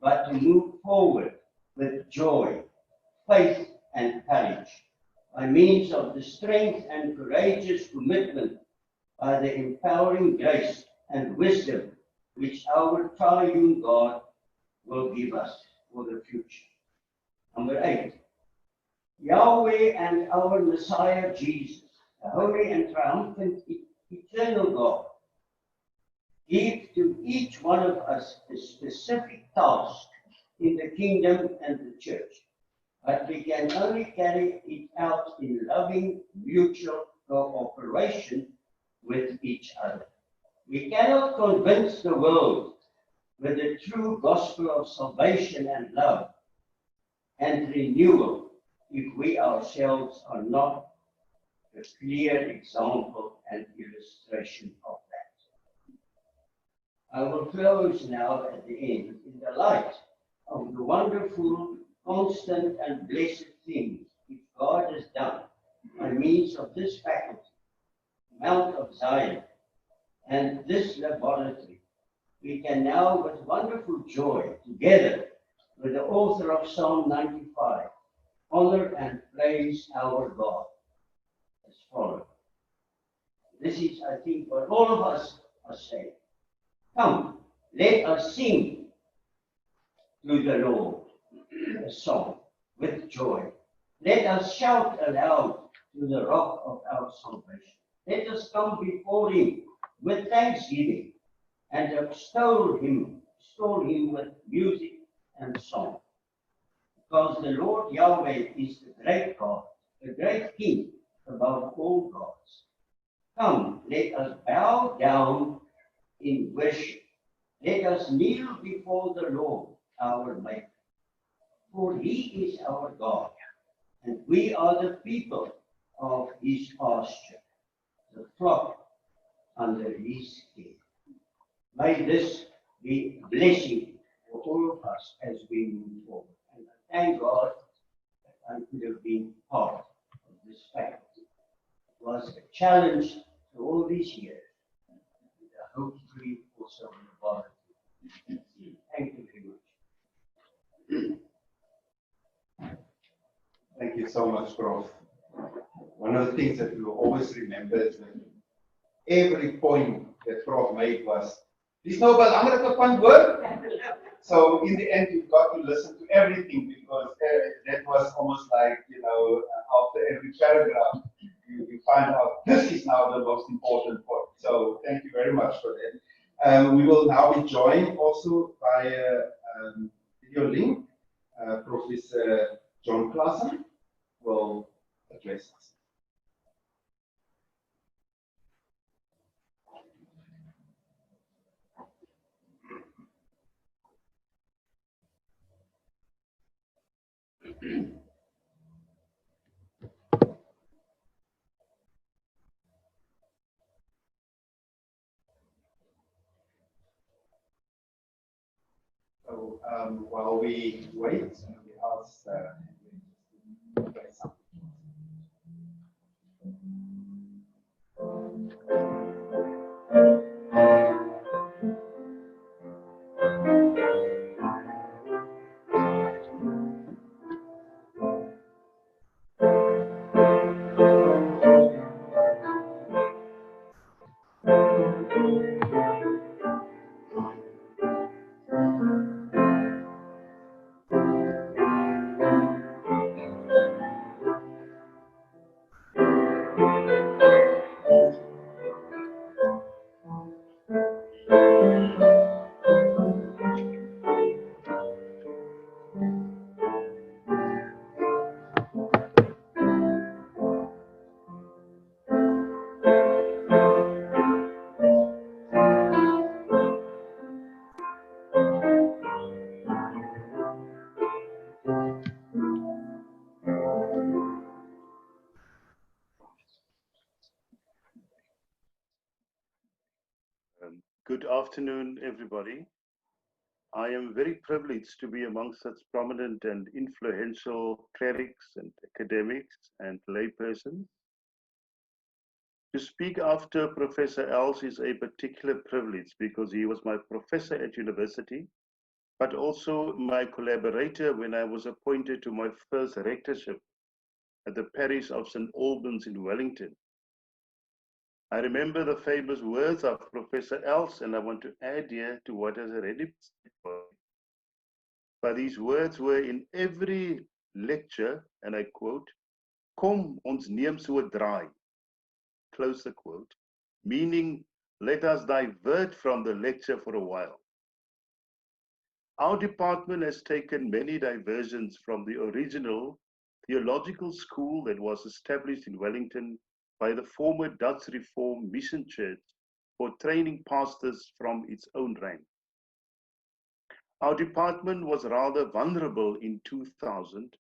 but to move forward with joy, faith, and courage, by means of the strength and courageous commitment by the empowering grace and wisdom which our triune God will give us for the future. Number 8, Yahweh and our Messiah Jesus, the holy and triumphant eternal God, give to each one of us a specific task in the kingdom and the church, but we can only carry it out in loving mutual cooperation with each other. We cannot convince the world with the true gospel of salvation and love and renewal if we ourselves are not a clear example and illustration of that. I will close now at the end in the light of the wonderful, constant, and blessed things which God has done by means of this faculty, Mount of Zion, and this laboratory. We can now, with wonderful joy, together with the author of Psalm 95, honor and praise our God as follows. This is, I think, what all of us are saying. Come, let us sing to the Lord a song with joy. Let us shout aloud to the rock of our salvation. Let us come before him with thanksgiving and extol him with music and song. Because the Lord Yahweh is the great God, the great King above all gods. Come, let us bow down in worship. Let us kneel before the Lord, our Maker. For he is our God, and we are the people of his pasture, the flock under his care. May this be a blessing for all of us as we move forward. And I thank God that I could have been part of this faculty. It was a challenge through all these years. And hopefully also in the bottom. Thank you very much. Thank you so much, Prof. One of the things that we will always remember is that every point that Prof made was, "Dis nou belangrike van woord." So in the end, you've got to listen to everything because that was almost like, after every paragraph, you find out this is now the most important point. So thank you very much for that. We will now be joined also by a video link. Professor John Klassen will address us. So while we wait, we ask to play something. Good afternoon, everybody. I am very privileged to be among such prominent and influential clerics and academics and laypersons. To speak after Professor Els is a particular privilege because he was my professor at university, but also my collaborator when I was appointed to my first rectorship at the parish of St. Albans in Wellington. I remember the famous words of Professor Els, and I want to add here to what has already been said. But these words were in every lecture, and I quote, "Kom ons neem so 'n draai," close the quote, meaning let us divert from the lecture for a while. Our department has taken many diversions from the original theological school that was established in Wellington by the former Dutch Reformed Mission Church for training pastors from its own rank. Our department was rather vulnerable in 2000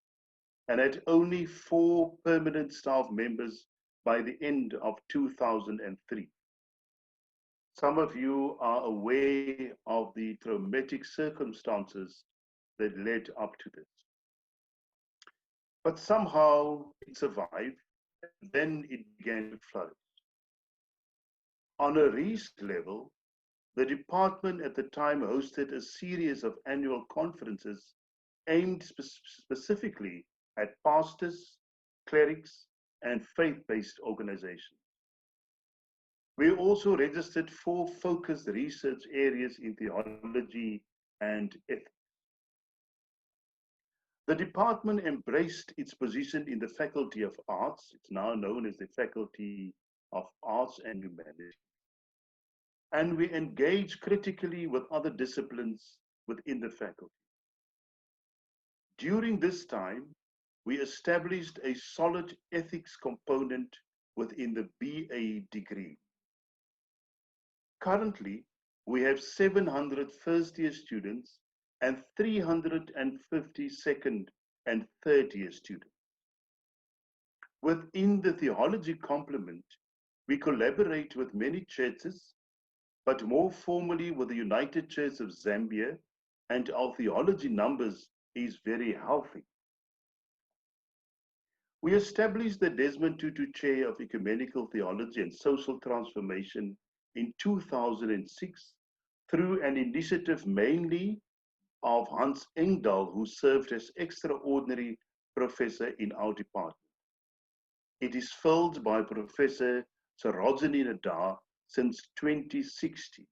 and had only 4 permanent staff members by the end of 2003. Some of you are aware of the traumatic circumstances that led up to this. But somehow it survived, and then it began to flourish. On a research level, the department at the time hosted a series of annual conferences aimed specifically at pastors, clerics, and faith-based organizations. We also registered 4 focused research areas in theology and ethics. The department embraced its position in the Faculty of Arts. It's now known as the Faculty of Arts and Humanities. And we engage critically with other disciplines within the faculty. During this time, we established a solid ethics component within the BA degree. Currently, we have 700 first-year students and 350 second and third-year students. Within the theology complement, we collaborate with many churches, but more formally with the United Church of Zambia, and our theology numbers is very healthy. We established the Desmond Tutu Chair of Ecumenical Theology and Social Transformation in 2006 through an initiative mainly of Hans Engdahl, who served as extraordinary professor in our department. It is filled by Professor Sarojini Nadar since 2016.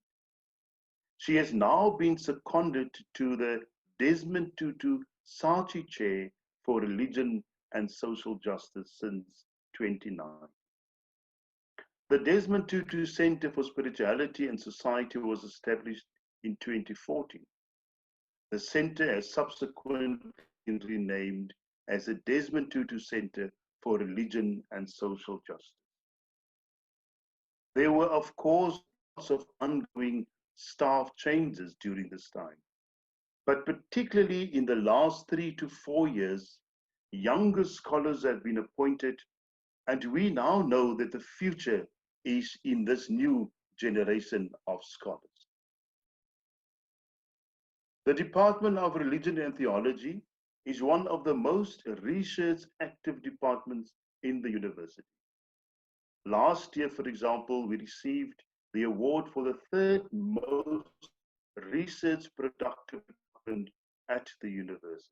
She has now been seconded to the Desmond Tutu Saatchi Chair for Religion and Social Justice since 2009. The Desmond Tutu Center for Spirituality and Society was established in 2014. The center has subsequently been renamed as the Desmond Tutu Center for Religion and Social Justice. There were, of course, lots of ongoing staff changes during this time, but particularly in the last 3 to 4 years, younger scholars have been appointed, and we now know that the future is in this new generation of scholars. The Department of Religion and Theology is one of the most research active departments in the university. Last year, for example, we received the award for the 3rd most research productive department at the university.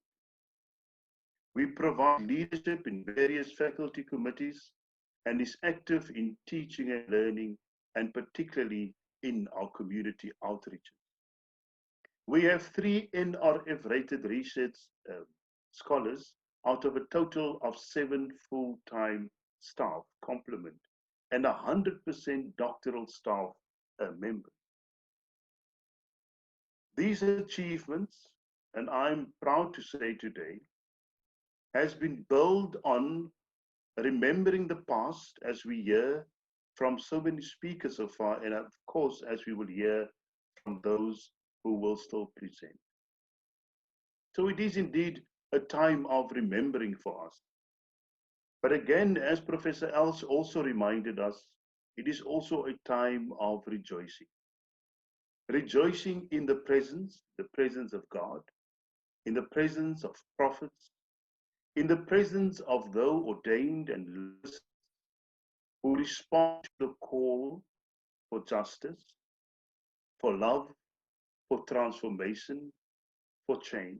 We provide leadership in various faculty committees and is active in teaching and learning, and particularly in our community outreaches. We have 3 NRF-rated research scholars out of a total of 7 full-time staff complement and 100% doctoral staff members. These achievements, and I'm proud to say today, has been built on remembering the past, as we hear from so many speakers so far, and of course, as we will hear from those who will still present. So it is indeed a time of remembering for us. But again, as Professor Els also reminded us, it is also a time of rejoicing. Rejoicing in the presence of God, in the presence of prophets, in the presence of those ordained and listeners who respond to the call for justice, for love, for transformation, for change.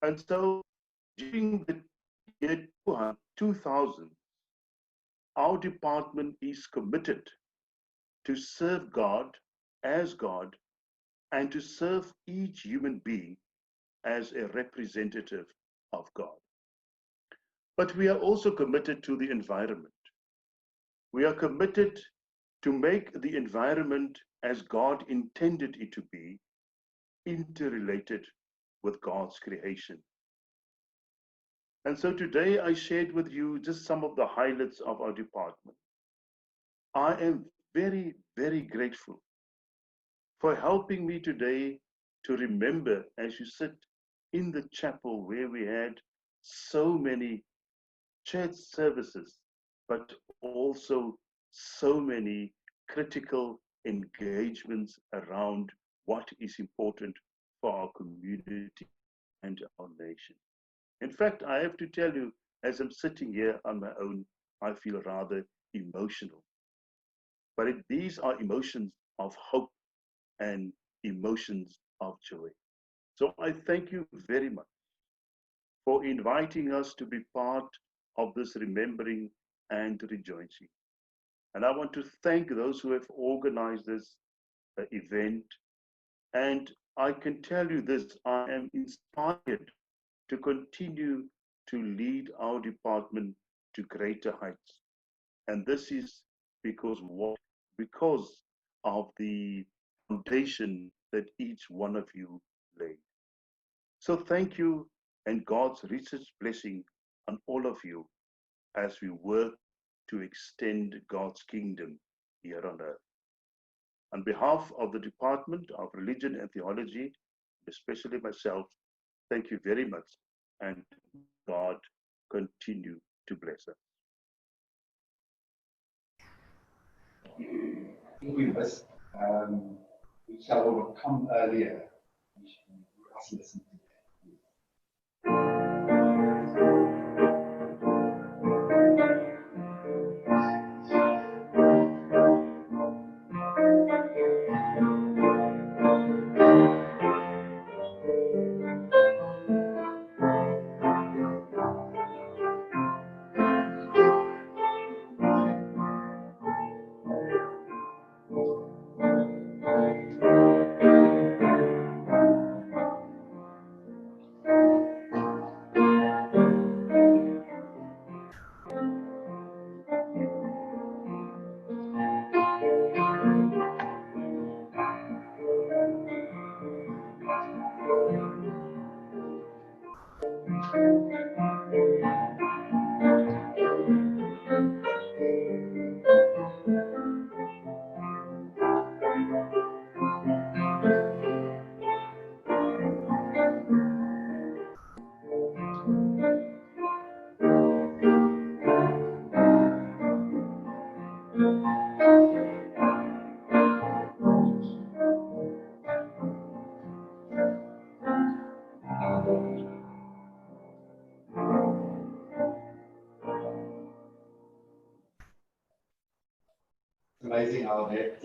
And so during the year 2000, our department is committed to serve God as God and to serve each human being as a representative of God. But we are also committed to the environment. We are committed to make the environment as God intended it to be, interrelated with God's creation. And so today I shared with you just some of the highlights of our department. I am very, very grateful for helping me today to remember as you sit in the chapel where we had so many church services, but also so many critical engagements around what is important for our community and our nation. In fact, I have to tell you, as I'm sitting here on my own, I feel rather emotional. But these are emotions of hope and emotions of joy. So I thank you very much for inviting us to be part of this remembering and rejoicing. And I want to thank those who have organized this event. And I can tell you this, I am inspired to continue to lead our department to greater heights. And this is because what? Because of the foundation that each one of you laid. So thank you, and God's richest blessing on all of you as we work to extend God's kingdom here on earth. On behalf of the Department of Religion and Theology, especially myself, thank you very much, and God continue to bless us. I think we missed, we shall come earlier. We must listen to that. It's amazing how that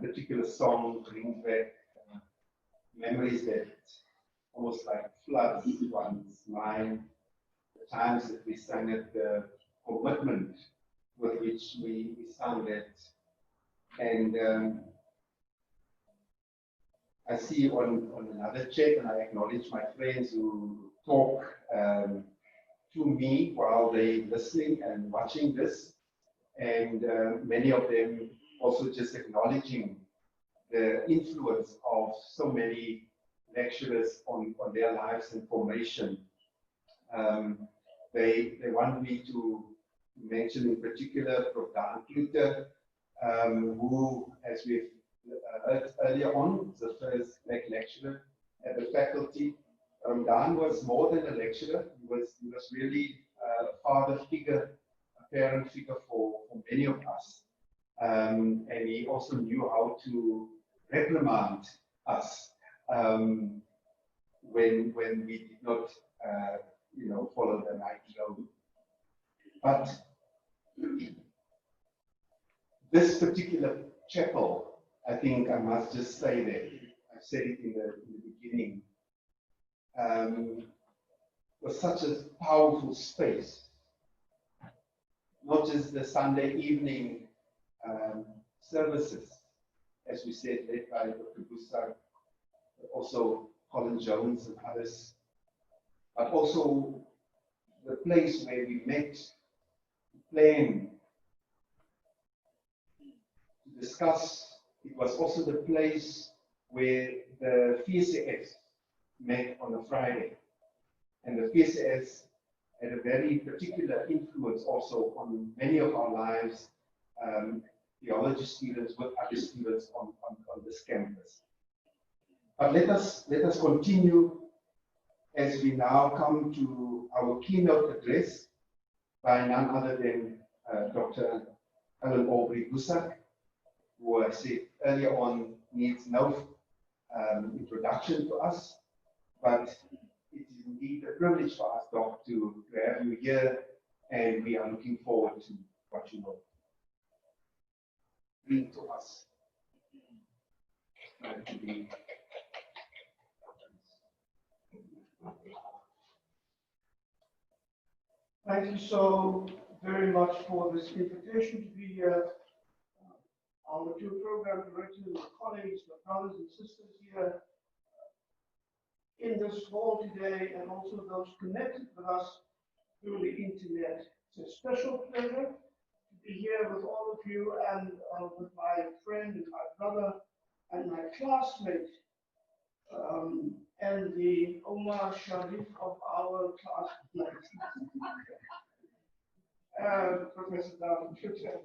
particular song brings back memories that almost like floods one's mind. The times that we sang it, the commitment with which we sang that. And I see on another chat, and I acknowledge my friends who talk to me while they're listening and watching this. And many of them also just acknowledging the influence of so many lecturers on their lives and formation. They want me to mention in particular Prof. Dan Kluter, who, as we've heard earlier on, was the first black lecturer at the faculty. Dan was more than a lecturer. He was really a father figure, a parent figure for many of us. And he also knew how to reprimand us when we did not, follow the right road. But this particular chapel, I think I must just say that I said it in the beginning, was such a powerful space. Not just the Sunday evening services, as we said, led by Dr. Busak, but also Colin Jones and others, but also the place where we met to plan, to discuss. It was also the place where the VCS met on a Friday. And the VCS had a very particular influence also on many of our lives, theology students with other students on this campus. But let us continue as we now come to our keynote address by none other than Dr. Ellen Aubrey Busak, who I said earlier on needs no introduction to us, but it is indeed a privilege for us, Doc, to have you here, and we are looking forward to what you will bring to us. Thank you so very much for this invitation to be here. Our two program directors, my colleagues, my brothers and sisters here in this hall today, and also those connected with us through the internet. It's a special pleasure to be here with all of you and with my friend and my brother and my classmate, and the Omar Sharif of our class, Professor Dan Kluter.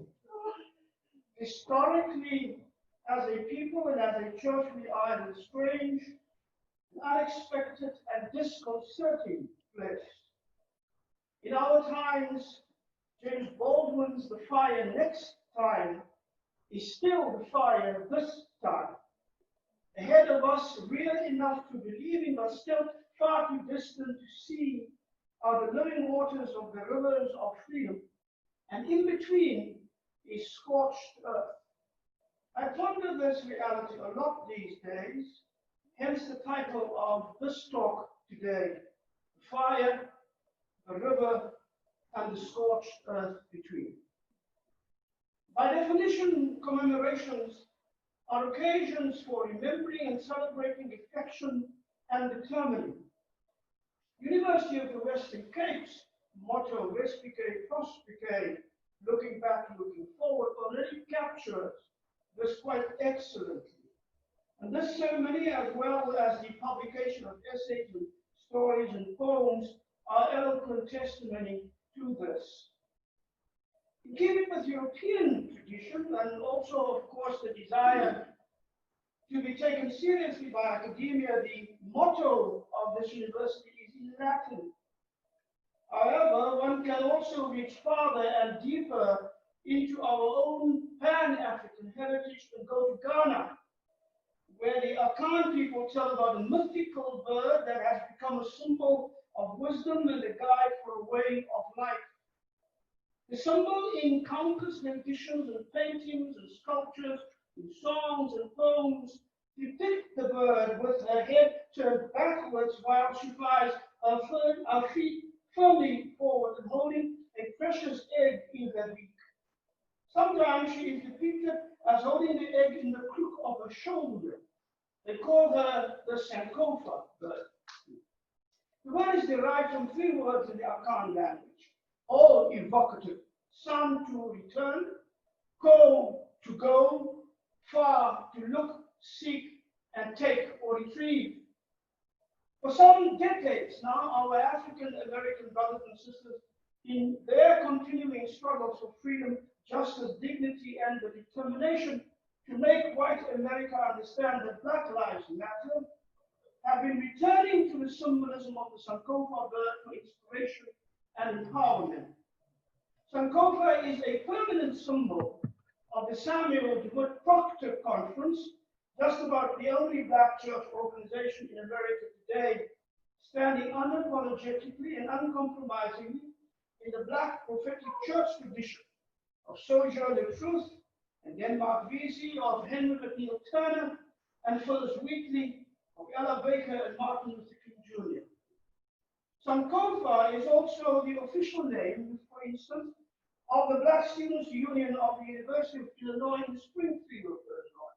Historically, as a people and as a church, we are in a strange, unexpected, and disconcerting place. In our times, James Baldwin's The Fire Next Time is still the fire this time. Ahead of us, real enough to believe in, but still far too distant to see, are the living waters of the rivers of freedom, and in between is scorched earth. I ponder this reality a lot these days, hence the title of this talk today, The Fire, the River, and the Scorched Earth Between. By definition, commemorations are occasions for remembering and celebrating affection and determining. University of the Western Cape's motto, Respice Prospice, looking back, looking forward, already captures this quite excellently. And this ceremony, as well as the publication of essays and stories and poems, are eloquent testimony to this. In keeping with European tradition, and also, of course, the desire to be taken seriously by academia, the motto of this university is in Latin. However, one can also reach farther and deeper into our own Ghana, where the Akan people tell about a mythical bird that has become a symbol of wisdom and a guide for a way of life. The symbol in countless renditions and paintings and sculptures, in songs and poems, depict the bird with her head turned backwards while she flies, her feet firmly forward and holding a precious egg in her beak. Sometimes she is depicted as holding the egg in the crook of her shoulder. They call her the Sankofa bird. The word is derived from 3 words in the Akan language, all evocative. San to return, ko to go, far to look, seek, and take or retrieve. For some decades now, our African American brothers and sisters, in their continuing struggles for freedom, justice, dignity, and the determination to make white America understand that Black lives matter, have been returning to the symbolism of the Sankofa bird for inspiration and empowerment. Sankofa is a permanent symbol of the Samuel DeWitt Proctor Conference, just about the only Black church organization in America today, standing unapologetically and uncompromisingly in the Black prophetic church tradition of Sojourner Truth and Denmark Vesey, of Henry McNeil Turner, and Phyllis Wheatley, of Ella Baker and Martin Luther King Jr. Sankofa is also the official name, for instance, of the Black Students' Union of the University of Illinois in Springfield, Illinois.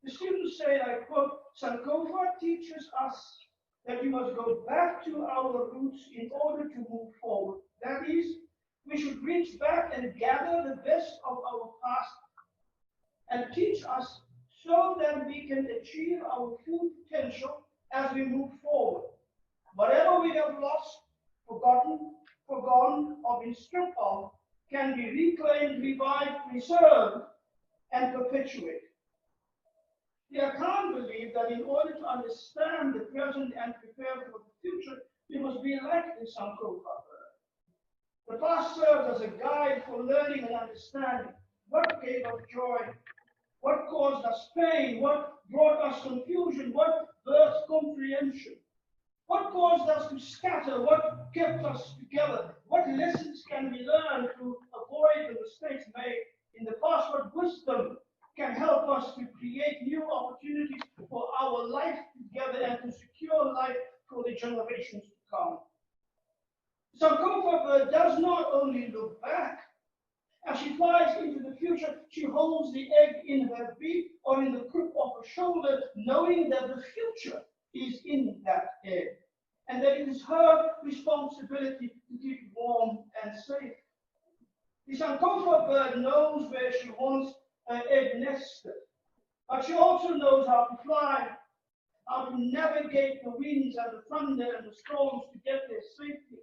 The students say, I quote, Sankofa teaches us that we must go back to our roots in order to move forward. That is, we should reach back and gather the best of our past and teach us so that we can achieve our full potential as we move forward. Whatever we have lost, forgotten, forgone, or been stripped of can be reclaimed, revived, preserved, and perpetuated. The Akan believe that in order to understand the present and prepare for the future, we must be like the Sankofa bird. The past serves as a guide for learning and understanding what gave us joy, what caused us pain, what brought us confusion, what birthed comprehension, what caused us to scatter, what kept us together, what lessons can we learn to avoid the mistakes made in the past, what wisdom can help us to create new opportunities for our life together and to secure life for the generations to come. Sankofa bird does not only look back. As she flies into the future, she holds the egg in her beak or in the crook of her shoulder, knowing that the future is in that egg, and that it is her responsibility to keep it warm and safe. The Sankofa bird knows where she wants her egg nested, but she also knows how to fly, how to navigate the winds and the thunder and the storms to get there safely,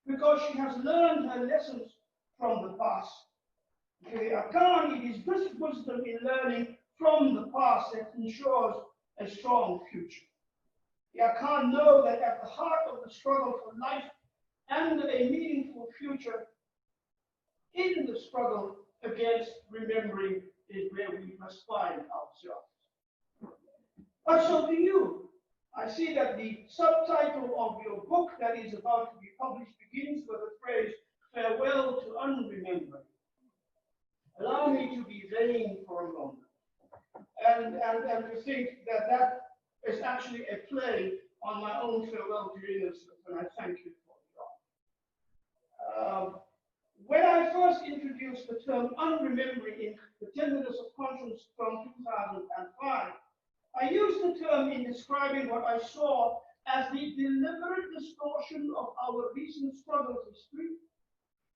because she has learned her lessons from the past. For the Akan, it is this wisdom in learning from the past that ensures a strong future. The Akan know that at the heart of the struggle for life and a meaningful future, in the struggle against remembering, is where we must find ourselves. But so do you. I see that the subtitle of your book that is about to be published begins with the phrase, farewell to unremembering. Allow me to be vain for a moment and to think that that is actually a play on my own farewell to innocence, and I thank you for it. When I first introduced the term unremembering in The Tenderness of Conscience from 2005, I used the term in describing what I saw as the deliberate distortion of our recent struggle history,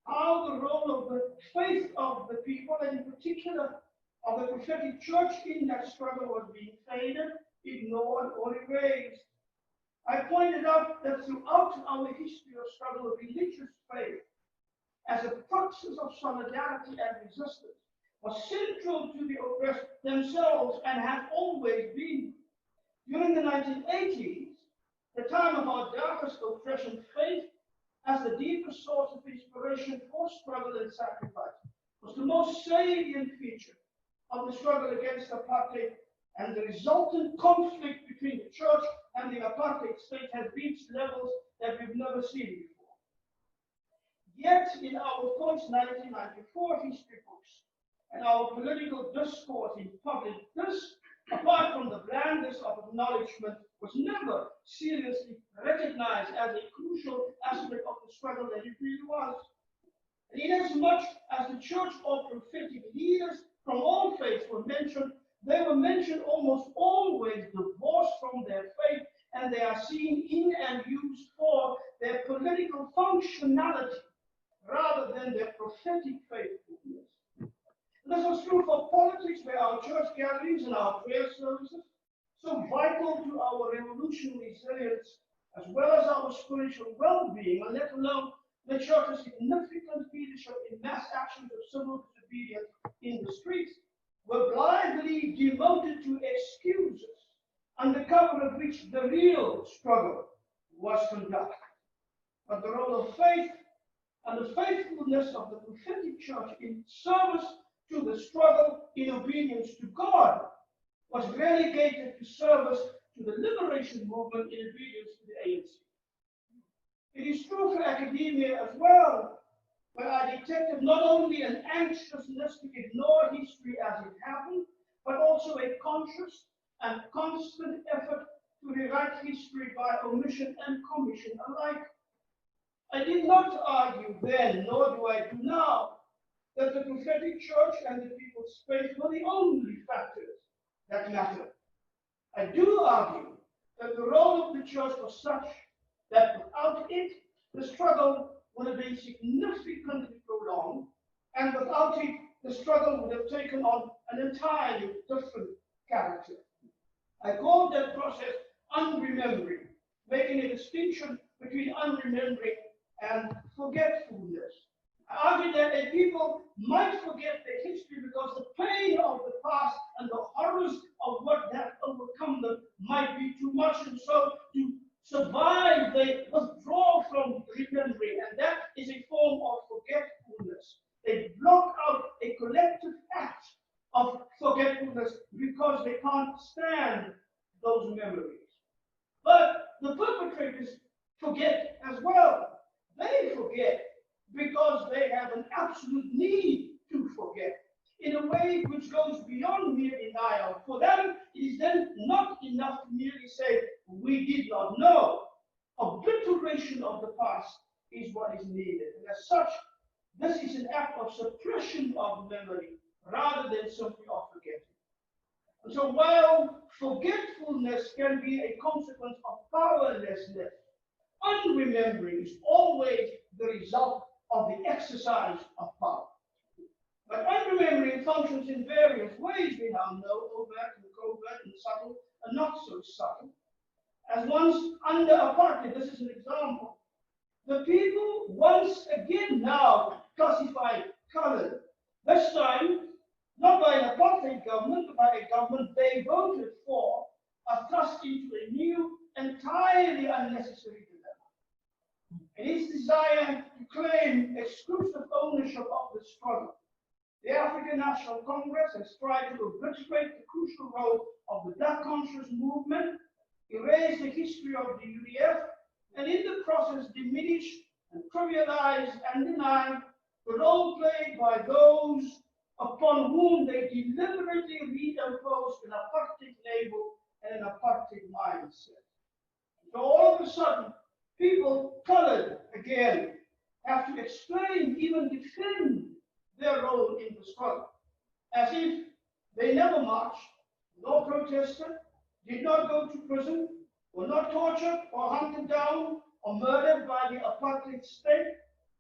how the role of the faith of the people, and in particular of the prophetic church in that struggle, was being faded, ignored, or erased. I pointed out that throughout our history of struggle, religious faith, as a process of solidarity and resistance, was central to the oppressed themselves and has always been. During the 1980s, the time of our darkest oppression, faith as the deepest source of inspiration for struggle and sacrifice was the most salient feature of the struggle against apartheid, and the resultant conflict between the church and the apartheid state has reached levels that we've never seen before. Yet, in our post-1994 history books and our political discourse in public, this, apart from the blandness of acknowledgement, was never seriously recognized as a crucial aspect of the struggle that it really was. And inasmuch as the church or prophetic leaders from all faiths were mentioned, they were mentioned almost always divorced from their faith, and they are seen in and used for their political functionality rather than their prophetic faithfulness. This was true for politics, where our church gatherings and our prayer services, so vital to our revolutionary resilience, as well as our spiritual well-being, and let alone the church's significant leadership in mass actions of civil disobedience in the streets, were blithely devoted to excuses under cover of which the real struggle was conducted. But the role of faith and the faithfulness of the prophetic church in service to the struggle in obedience to God was relegated to service to the liberation movement in obedience to the ANC. It is true for academia as well, where I detected not only an anxiousness to ignore history as it happened, but also a conscious and constant effort to rewrite history by omission and commission alike. I did not argue then, nor do I do now, that the prophetic church and the people's faith were the only factors that mattered. I do argue that the role of the church was such that without it, the struggle would have been significantly prolonged, and without it, the struggle would have taken on an entirely different character. I call that process unremembering, making a distinction between unremembering and forgetfulness. I argue that a people might forget their history because the pain of the past and the horrors of what had overcome them might be too much, and so to survive, they withdraw from remembering, and that is a form of forgetfulness. They block out a collective act of forgetfulness because they can't stand those memories. But the perpetrators forget as well. They forget because they have an absolute need to forget in a way which goes beyond mere denial. For them, it is then not enough to merely say, we did not know. Obliteration of the past is what is needed. And as such, this is an act of suppression of memory rather than simply of forgetting. And so while forgetfulness can be a consequence of powerlessness, unremembering is always the result of the exercise of power. But unremembering functions in various ways, we now know, overt and covert and subtle and not so subtle. As once under apartheid, this is an example. The people once again now classified colored, this time not by an apartheid government, but by a government they voted for, are thrust into a new, entirely unnecessary dilemma. In its desire to claim exclusive ownership of the struggle, the African National Congress has tried to obliterate the crucial role of the Black Conscious Movement, erase the history of the UDF, and in the process diminish and trivialize and deny the role played by those upon whom they deliberately reimpose an apartheid label and an apartheid mindset. So all of a sudden, people colored again have to explain, even defend their role in the struggle, as if they never marched, nor protested, did not go to prison, were not tortured or hunted down or murdered by the apartheid state,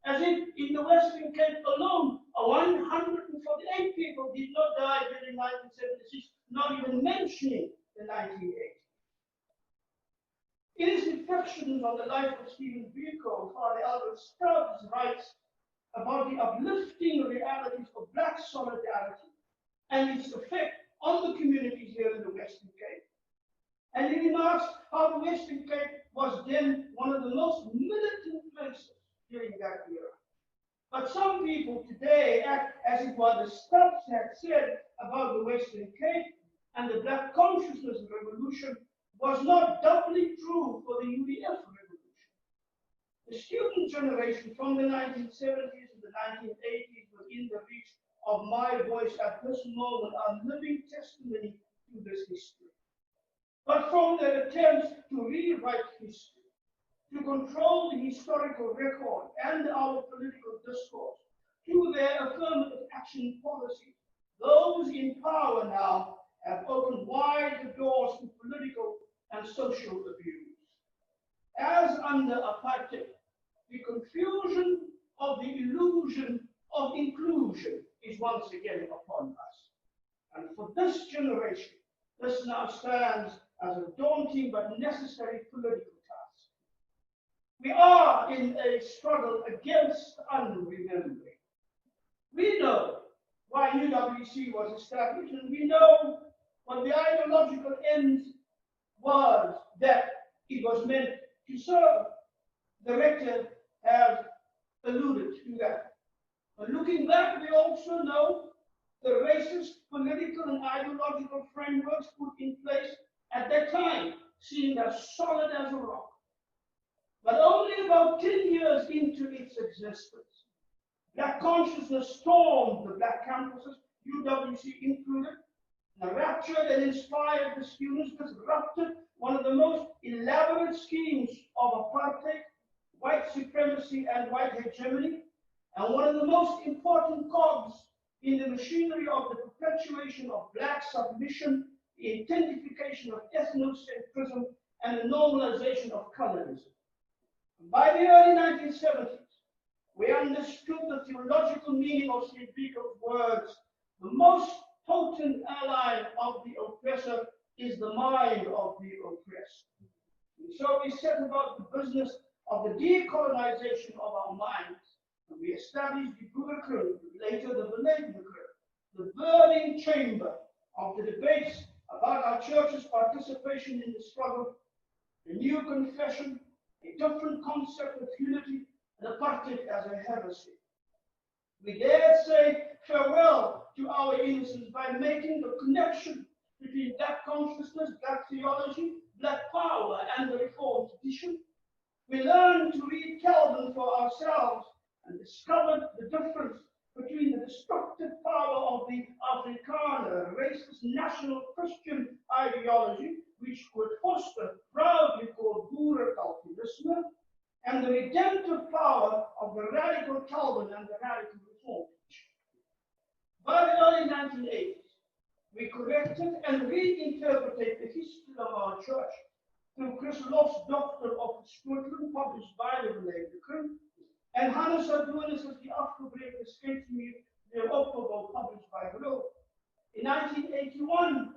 as if in the Western Cape alone, 148 people did not die during 1976, not even mentioning the 1980s. In his reflections on the life of Stephen Biko, Father Albert Stubbs writes about the uplifting realities of Black solidarity and its effect on the communities here in the Western Cape. And he remarks how the Western Cape was then one of the most militant places during that era. But some people today act as if what the Stubbs had said about about the Western Cape and the Black Consciousness Revolution was not doubly true for the UDF revolution. The student generation from the 1970s to the 1980s within the reach of my voice at this moment are living testimony to this history. But from their attempts to rewrite history, to control the historical record and our political discourse, to their affirmative action policies, those in power now have opened wide the doors to political and social abuse. As under apartheid, the confusion of the illusion of inclusion is once again upon us. And for this generation, this now stands as a daunting but necessary political task. We are in a struggle against unremembering. We know why UWC was established, and we know what the ideological end was that it was meant to serve. The rector has alluded to that. But looking back, we also know the racist political and ideological frameworks put in place at that time seemed as solid as a rock. But only about 10 years into its existence, Black consciousness stormed the Black campuses, UWC included. The rapture that inspired the students disrupted one of the most elaborate schemes of apartheid, white supremacy, and white hegemony, and one of the most important cogs in the machinery of the perpetuation of Black submission, the intensification of ethnocentrism, and the normalization of colorism. By the early 1970s, we understood the theological meaning of St. Biko's words: the most potent ally of the oppressor is the mind of the oppressed. And so we set about the business of the decolonization of our minds, and we established the Buddha, later the Benevolent, the burning chamber of the debates about our church's participation in the struggle, a new confession, a different concept of unity, and apartheid as a heresy. We dare say farewell to our innocence by making the connection between Black consciousness, Black theology, Black power, and the Reformed tradition. We learned to read Calvin for ourselves and discovered the difference between the destructive power of the Afrikaner, racist national Christian ideology, which Kurt Foster proudly called Boerekulturisme, and the redemptive power of the radical Calvin and the radical Reformed. By the early 1980s, we corrected and reinterpreted the history of our church through Chris Loff's Doctor of Scotland, published by the Benevolent, and Hannes Adonis' The Afgebreek Escapes Me, the Oppo, published by Grill. In 1981,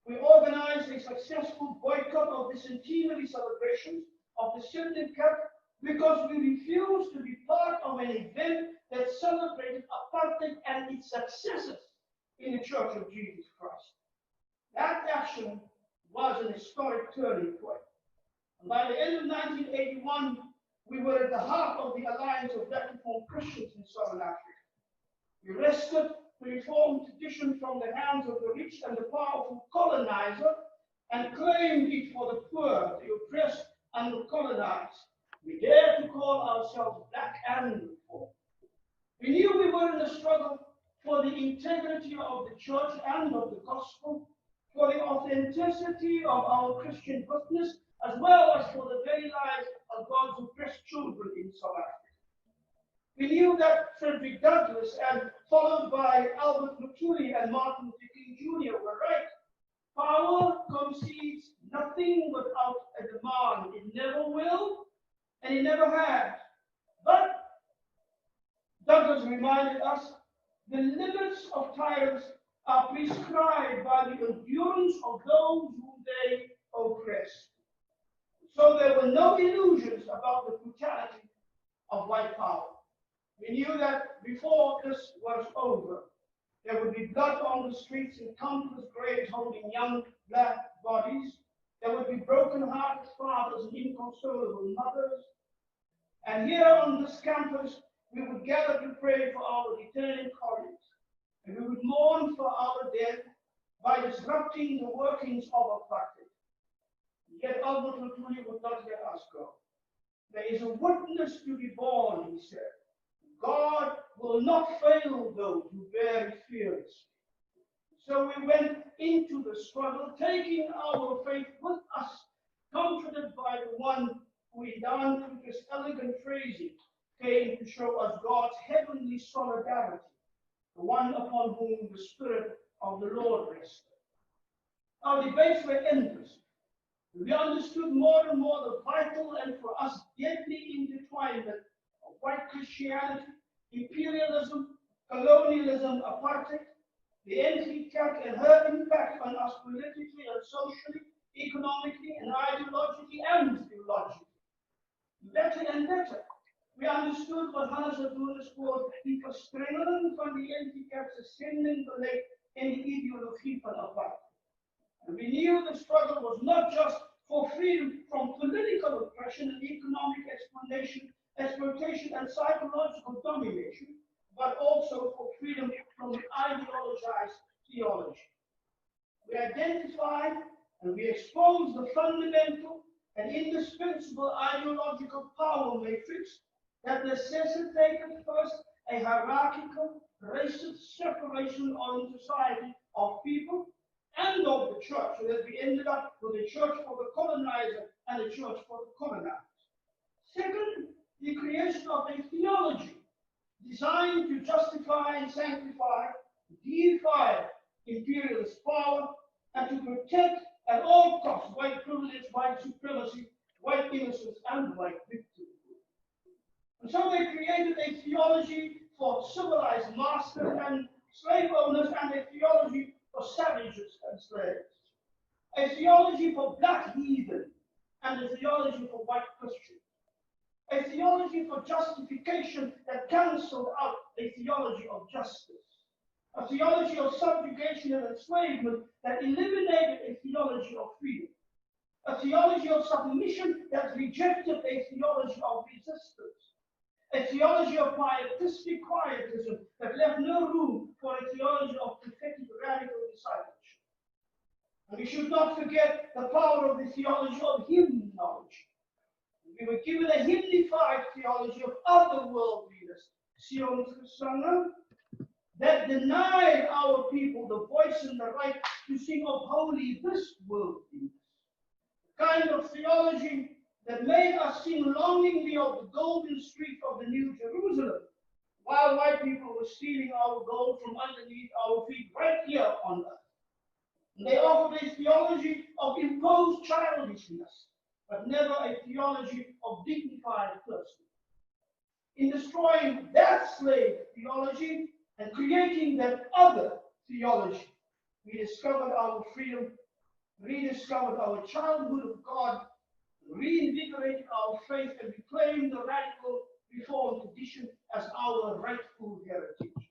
we organized a successful boycott of the centenary celebrations of the Sydney Cup because we refused to be part of an event that celebrated apartheid and its successors in the Church of Jesus Christ. That action was an historic turning point. And by the end of 1981, we were at the heart of the Alliance of Black Reformed Christians in Southern Africa. We wrested the Reformed tradition from the hands of the rich and the powerful colonizer and claimed it for the poor, the oppressed, and the colonized. We dare to call ourselves Black and Reformed. We knew we were in a struggle for the integrity of the church and of the gospel, for the authenticity of our Christian witness, as well as for the very lives of God's oppressed children in South Africa. We knew that Frederick Douglass, and followed by Albert Luthuli and Martin Luther King Jr. were right. Power concedes nothing without a demand. It never will, and it never has. But Douglass reminded us the limits of tyrants are prescribed by the endurance of those whom they oppress. So there were no illusions about the brutality of white power. We knew that before this was over, there would be blood on the streets and countless graves holding young Black bodies. There would be broken-hearted fathers and inconsolable mothers. And here on this campus, we would gather to pray for our returning colleagues. And we would mourn for our dead by disrupting the workings of apartheid. Yet Albert Lutuli would not let us go. There is a witness to be born, he said. God will not fail those who bear it fearlessly. So we went into the struggle, taking our faith with us, comforted by the one who, down through this elegant phrasing, came to show us God's heavenly solidarity, the one upon whom the Spirit of the Lord rested. Our debates were endless. We understood more and more the vital and for us deadly intertwinement of white Christianity, imperialism, colonialism, apartheid, the NC-CAC and her impact on us politically and socially, economically and ideologically and theologically. Better and better, we understood what Hannes Adounis called die verstrengeling van die NC-CAC's zendingbeleid en die ideologie van apartheid. And we knew the struggle was not just for freedom from political oppression and economic exploitation and psychological domination, but also for freedom from ideologized theology. We identified and we exposed the fundamental and indispensable ideological power matrix that necessitated first a hierarchical, racist separation of society of people and of the church, so that we ended up with a church for the colonizer and a church for the colonized. Second, the creation of a theology designed to justify and sanctify, deify imperialist power, and to protect at all costs white privilege, white supremacy, white innocence, and white victimhood. And so they created a theology for civilized masters and slave owners, and a theology for savages and slaves, a theology for black heathen, and a theology for white Christians, a theology for justification that cancelled out a theology of justice, a theology of subjugation and enslavement that eliminated a theology of freedom, a theology of submission that rejected a theology of resistance, a theology of pietistic quietism that left no room for a theology of prophetic radical discipleship. And we should not forget the power of the theology of hymnology. We were given a hymnified theology of otherworldliness, Sion's Gesang, that denied our people the voice and the right to sing of holy this worldliness. The kind of theology that made us sing longingly of the golden street of the New Jerusalem, while white people were stealing our gold from underneath our feet right here on earth. And they offered a theology of imposed childishness, but never a theology of dignified person. In destroying that slave theology and creating that other theology, we discovered our freedom, rediscovered our childhood of God, reinvigorated our faith, and reclaimed the radical Reformed tradition as our rightful heritage.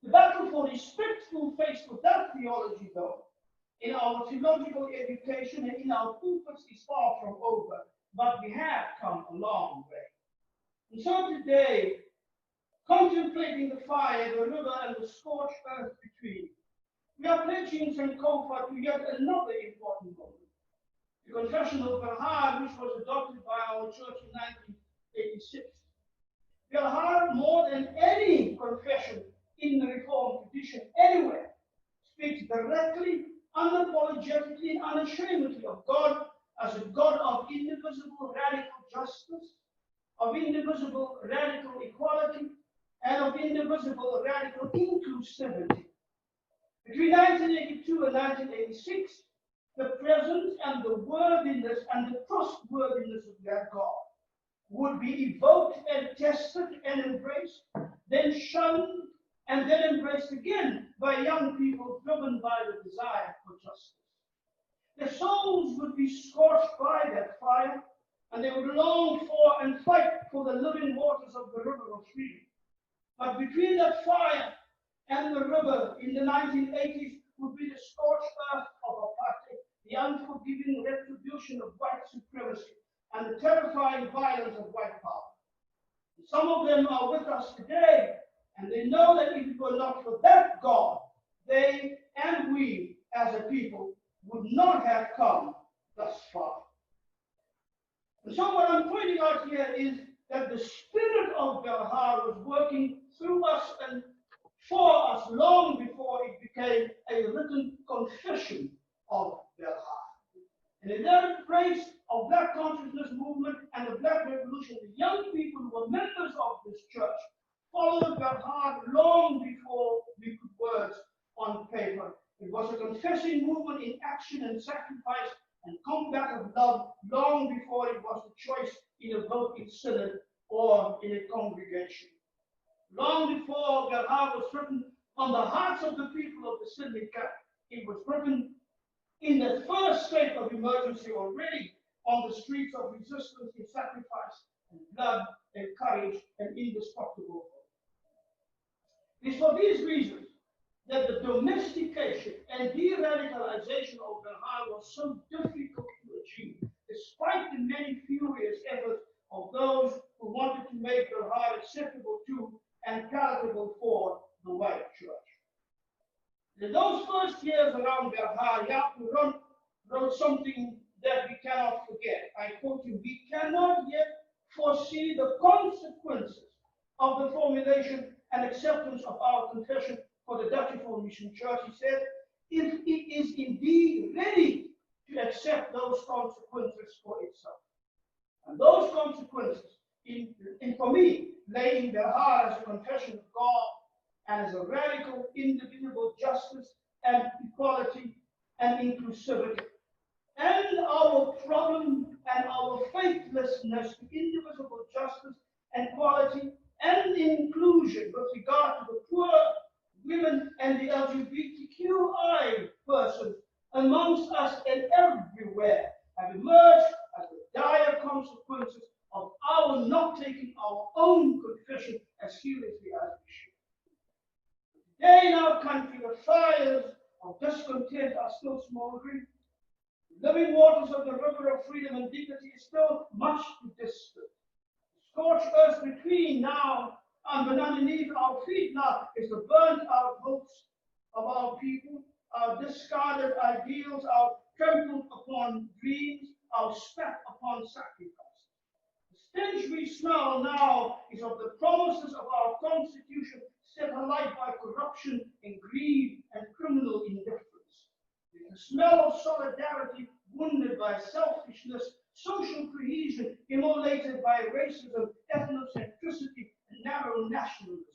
The battle for respectful faith with that theology, though, in our theological education and in our pulpits is far from over, but we have come a long way. And so today, contemplating the fire, the river, and the scorched earth between, we are pledging St. Comfort to yet another important moment. The Confession of Belhar, which was adopted by our church in 1986. Belhar, more than any confession in the Reformed tradition anywhere, speaks directly, unapologetically, and unashamedly of God as a God of indivisible radical justice, of indivisible radical equality, and of indivisible radical inclusivity. Between 1982 and 1986, the presence and the worthiness and the trustworthiness of that God would be evoked and tested and embraced, then shunned, and then embraced again by young people driven by the desire for justice. Their souls would be scorched by that fire, and they would long for and fight for the living waters of the river of freedom. But between that fire and the river in the 1980s would be the scorched earth of apartheid, the unforgiving retribution of white supremacy, and the terrifying violence of white power. Some of them are with us today, and they know that if it were not for that God, they and we as a people would not have come thus far. And so what I'm pointing out here is that the spirit of Belhar was working through us and for us long before it became a written confession of Belhar. And in that embrace of Black consciousness movement and the Black Revolution, the young people who were members of this church followed Belhar long before we put words on paper. It was a confessing movement in action and sacrifice and combat of love long before it was a choice in a vote in synod or in a congregation. Long before Belhar was written on the hearts of the people of the syndicate, it was written in the first state of emergency already on the streets of resistance in sacrifice and blood and courage and indestructible hope. It is for these reasons that the domestication and de-radicalization of Belhar was so difficult to achieve, despite the many furious efforts of those who wanted to make Belhar acceptable to and palatable for the white church. In those first years around Belhar, Jaap wrote something that we cannot forget. I quote him, "We cannot yet foresee the consequences of the formulation and acceptance of our confession for the Dutch Reformed Mission Church," he said, "if it is indeed ready to accept those consequences for itself." And those consequences, for me, lay in Belhar as a confession of God and as a radical indivisible justice and equality and inclusivity. And our problem and our faithlessness to indivisible justice and equality and inclusion with regard to the poor, women, and the LGBTQI persons amongst us and everywhere have emerged as the dire consequences of our not taking our own confession as seriously as we should. Today in our country, the fires of discontent are still smoldering. The living waters of the river of freedom and dignity is still much too distant. The scorched earth between now and underneath our feet now is the burnt out hopes of our people, our discarded ideals, our trampled upon dreams, our spat upon sacrifice. The stench we smell now is of the promises of our Constitution set alight by corruption and greed and criminal indifference. It is the smell of solidarity wounded by selfishness, social cohesion immolated by racism, ethnocentricity, and narrow nationalism.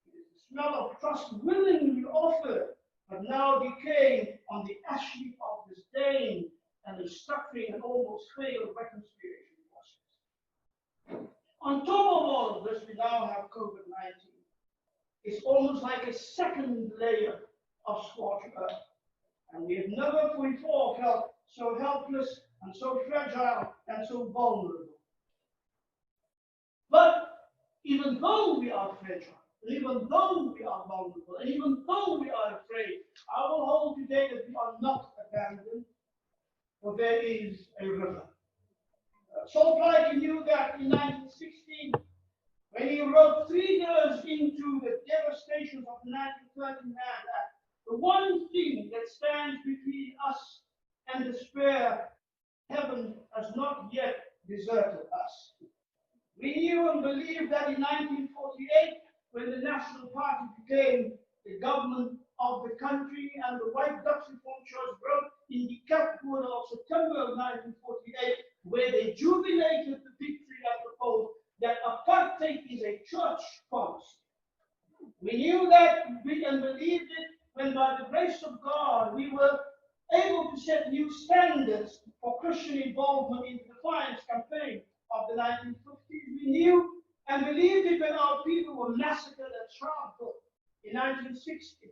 It is the smell of trust willingly offered, but now decaying on the ash heap of disdain and the stuttering and almost failed reconciliation process. On top of all of this, we now have COVID-19. It's almost like a second layer of scorched earth. And we have never before felt so helpless and so fragile and so vulnerable. But even though we are fragile, and even though we are vulnerable, and even though we are afraid, I will hold today that we are not abandoned, for there is a river. Saul Plaatje knew that in 1916, when he wrote 3 years into the devastations of the 1913 Land Act, the one thing that stands between us and despair, heaven has not yet deserted us. We knew and believed that in 1948, when the National Party became the government of the country and the White Dutch Reformed Church wrote in the Kerkwoorde of September of 1948, where they jubilated the victory at the polls, that apartheid is a church policy. We knew that and believed it when, by the grace of God, we were able to set new standards for Christian involvement in the defiance campaign of the 1950s. We knew and believed it when our people were massacred at Sharpeville in 1960,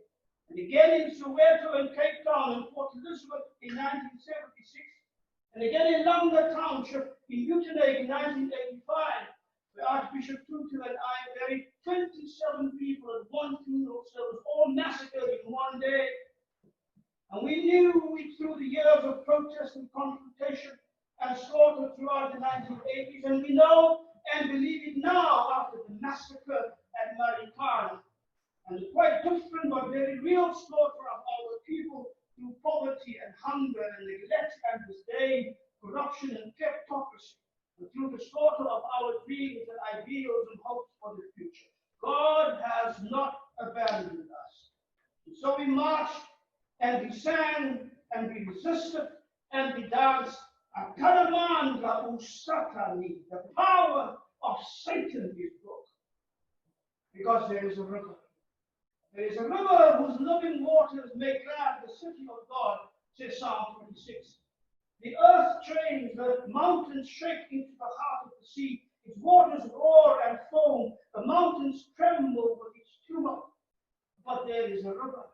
and again in Soweto and Cape Town and Port Elizabeth in 1976, and again in Langa Township in Uitenhage in 1985, where Archbishop Tutu and I buried 27 people at one funeral service, all massacred in one day. And we knew through the years of protest and confrontation and slaughter throughout the 1980s, and we know and believe it now after the massacre at Marikana, and the quite different but very real slaughter of our people hunger and neglect and disdain, corruption and kleptocracy, and through the slaughter of our dreams and ideals and hopes for the future. God has not abandoned us. And so we marched and we sang and we resisted and we danced. Akaramandra usatani, the power of Satan is broken. Because there is a river. There is a river whose living waters make glad the city of God, says Psalm 26. The earth trembles, the mountains shake into the heart of the sea. Its waters roar and foam. The mountains tremble with its tumult. But there is a river.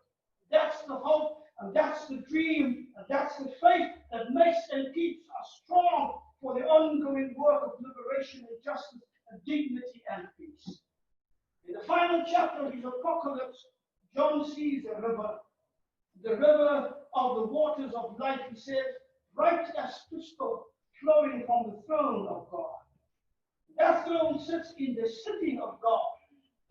That's the hope, and that's the dream, and that's the faith that makes and keeps us strong for the ongoing work of liberation and justice and dignity and peace. In the final chapter of his Apocalypse, John sees a river, the river of the waters of life, he says, bright as crystal, flowing from the throne of God. That throne sits in the city of God,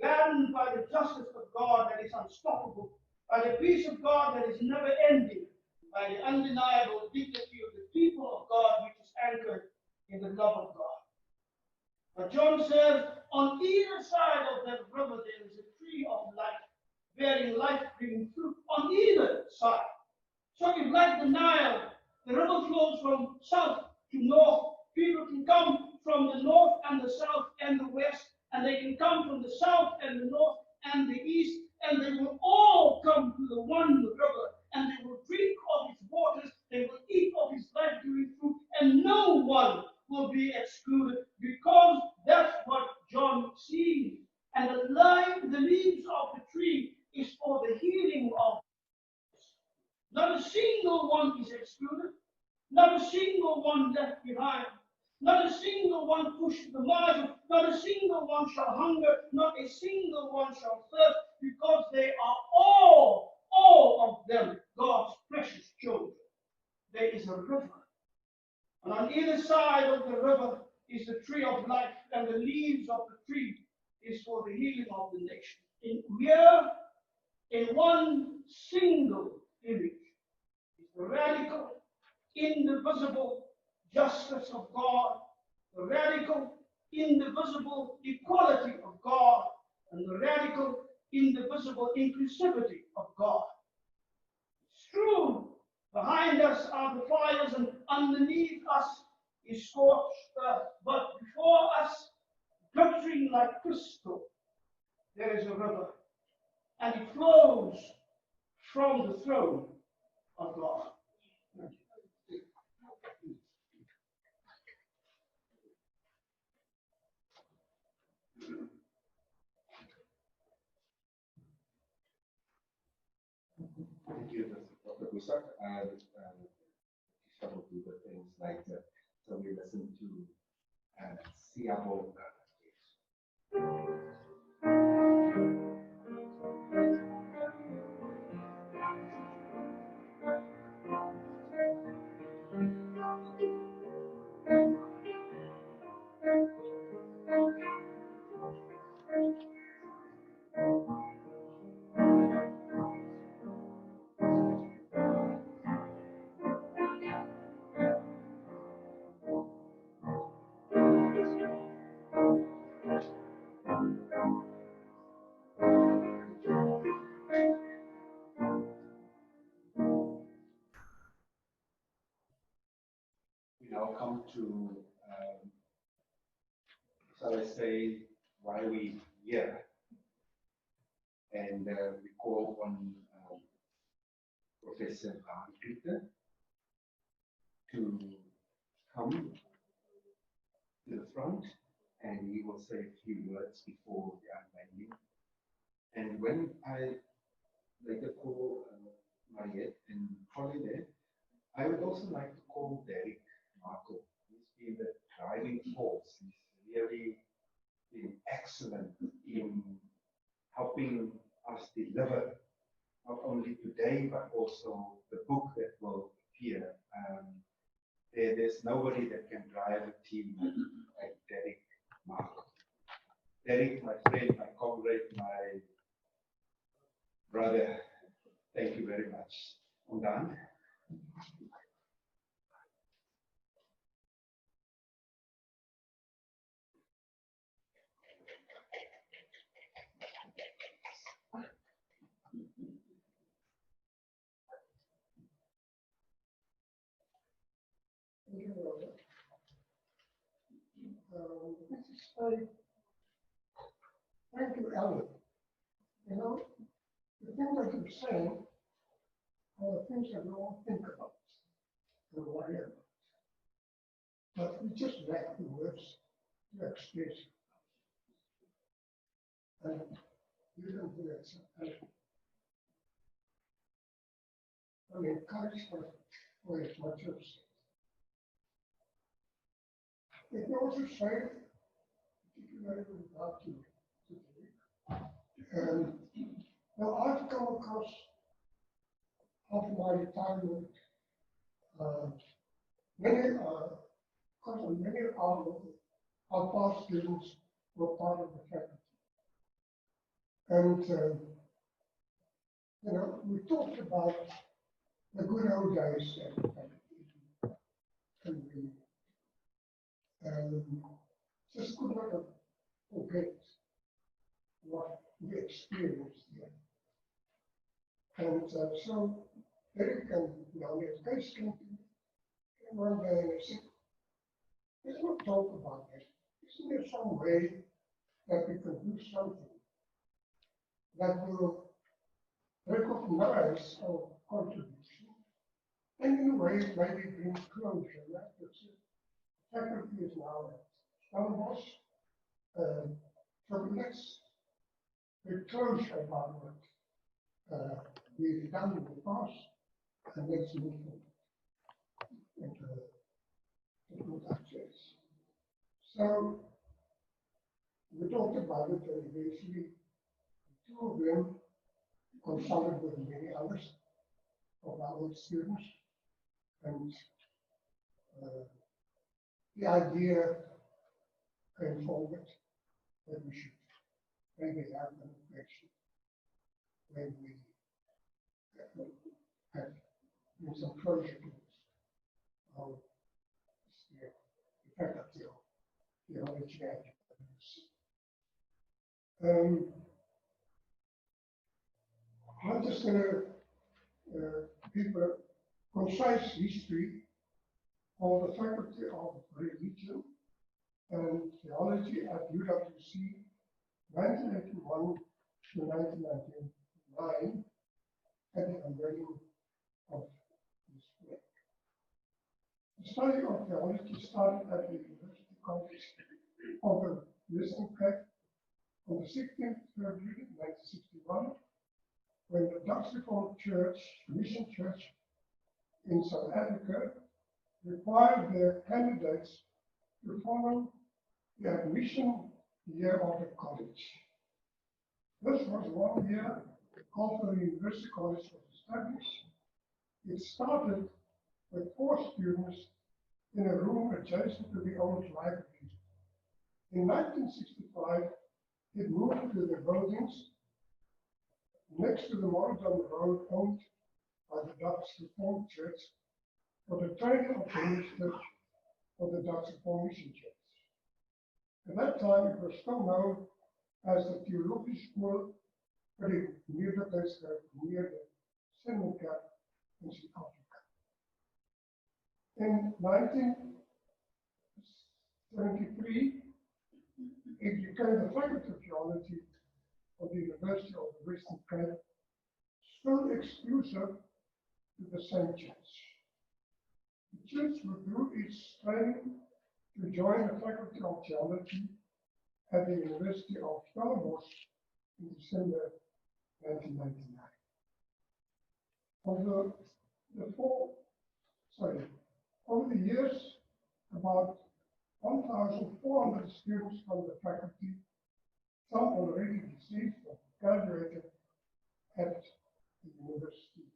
gladdened by the justice of God that is unstoppable, by the peace of God that is never ending, by the undeniable dignity of the people of God, which is anchored in the love of God. But John says, on either side of that river there is a tree of life, bearing life-giving fruit on either side. So if like the Nile, the river flows from south to north, people can come from the north and the south and the west, and they can come from the south and the north and the east, and they will all come to the one river, and they will drink of its waters, they will eat of its life-giving fruit, and no one will be excluded, because that's what John sees. And the leaves of the tree is for the healing of. Not a single one is excluded, not a single one left behind, not a single one pushed to the margin, not a single one shall hunger, not a single one shall thirst, because they are all of them, God's precious children. There is a river. And on either side of the river is the tree of life, and the leaves of the tree is for the healing of the nation. In one single image is the radical, indivisible justice of God, the radical, indivisible equality of God, and the radical, indivisible inclusivity of God. It's true. Behind us are the fires, and underneath us is scorched earth. But before us, glittering like crystal, there is a river, and it flows from the throne of God. Thank you, Dr. Busak. Some of the things like so we listen to Siabo. We now come to, shall I say, why we here, and we call on Professor Van to come to the front, and he will say a few words before the unveiling. And when I later call Mariette and Holly there, I would also like to call Derek Markle. He's been the driving force. He's really been excellent in helping us deliver not only today, but also the book that will appear. There's nobody that can drive a team like Derek Markle. Derek, my friend, my comrade, my brother, thank you very much. I'm done. This is very, thank you, Alan. You know, the things that you're saying are the things that we all think about and worry about. But we just lack the words to express it. And you don't do it. I'm encouraged for as much as it can also say, particularly with regard to now I've come across after my retirement many of our past students were part of the faculty. And you know, we talked about the good old days at the faculty. And we just could not forget what we experienced there. And so Eric and Case came one day and they said, let's not talk about this. Isn't there some way that we can do something that will recognize our contribution and in a way maybe bring closure? That's it. Faculty is now at Stellenbosch. So let's get closure about what we've done in the past and let's move forward into that chase. So we talked about it and eventually the two of them consulted with many others of our old students, and the idea came forward that we should maybe have an occasion when we have some closure to this. The faculty of theology and I'm just going to give a concise history of the Faculty of Religion and Theology at UWC, 1981 to 1999, at the unveiling of this work. The study of theology started at the University College of the Western Cape on the 16th February 1961, when the Dutch Reformed Church, Mission Church in South Africa, required their candidates to follow the admission year of the college. This was 1 year after the University College was established. It started with 4 students in a room adjacent to the old library. In 1965, it moved to the buildings next to the Moradam Road owned by the Dutch Reformed Church for the training of the ministers of the Dutch Reformed Mission Church. At that time, it was still known as the Theologische School, but it near the Cinnamon Cap in South Africa. In 1973, it became the Faculty of Theology of the University of the Western Cape, still exclusive to the same church. The church withdrew its training to join the Faculty of Theology at the University of Stellenbosch in December 1999. Over the years, about 1,400 students from the faculty, some already deceased or graduated at the University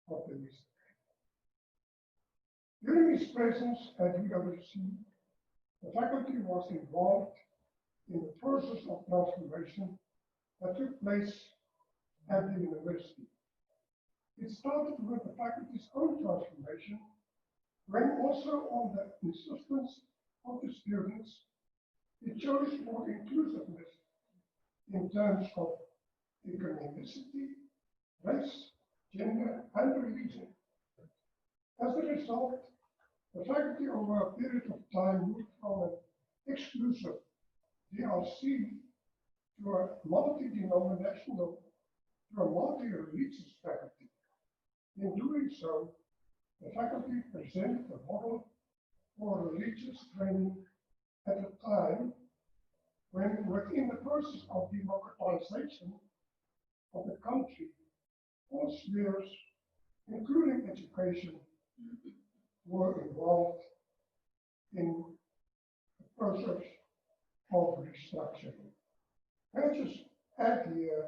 of the Western Cape. During his presence at UWC, the faculty was involved in the process of transformation that took place at the university. It started with the faculty's own transformation, when also on the insistence of the students, it chose for inclusiveness in terms of economicity, race, gender, and religion. As a result, the faculty over a period of time moved from an exclusive DRC to a multi-denominational, to a multi-religious faculty. In doing so, the faculty presented a model for religious training at a time when, within the process of democratization of the country, all spheres, including education, were involved in the process of restructuring. Can I just add here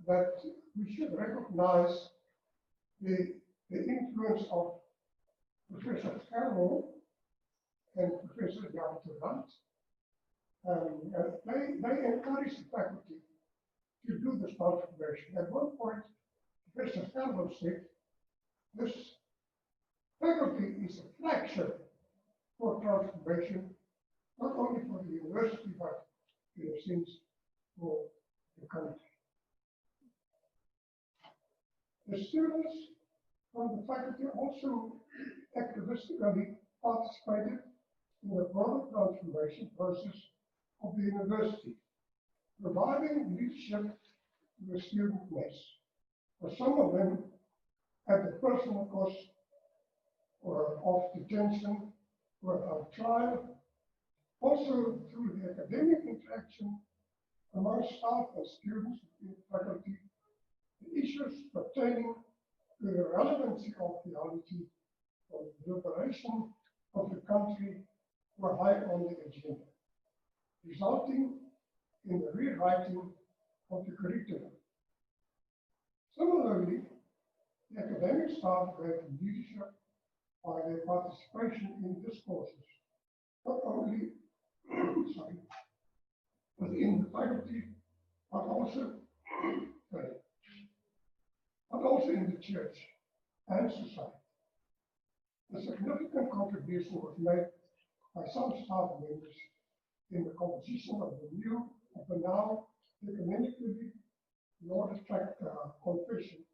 that we should recognize the influence of Professor Carroll and Professor Jan. They encouraged the faculty to do this transformation. At one point, Professor Carroll said, this faculty is a flagship for transformation, not only for the university, but in a sense for the country. The students from the faculty also activistically participated in the broader transformation process of the university, providing leadership to the student mass. For some of them, at the personal cost of detention without trial, also through the academic interaction among staff and students in faculty, the issues pertaining to the relevancy of theology for the liberation of the country were high on the agenda, resulting in the rewriting of the curriculum. Similarly, the academic staff gave leadership by their participation in discourses, not only within the faculty, but also in the church and society. A significant contribution was made by some staff members in the composition of the now ecumenically Lord tract confession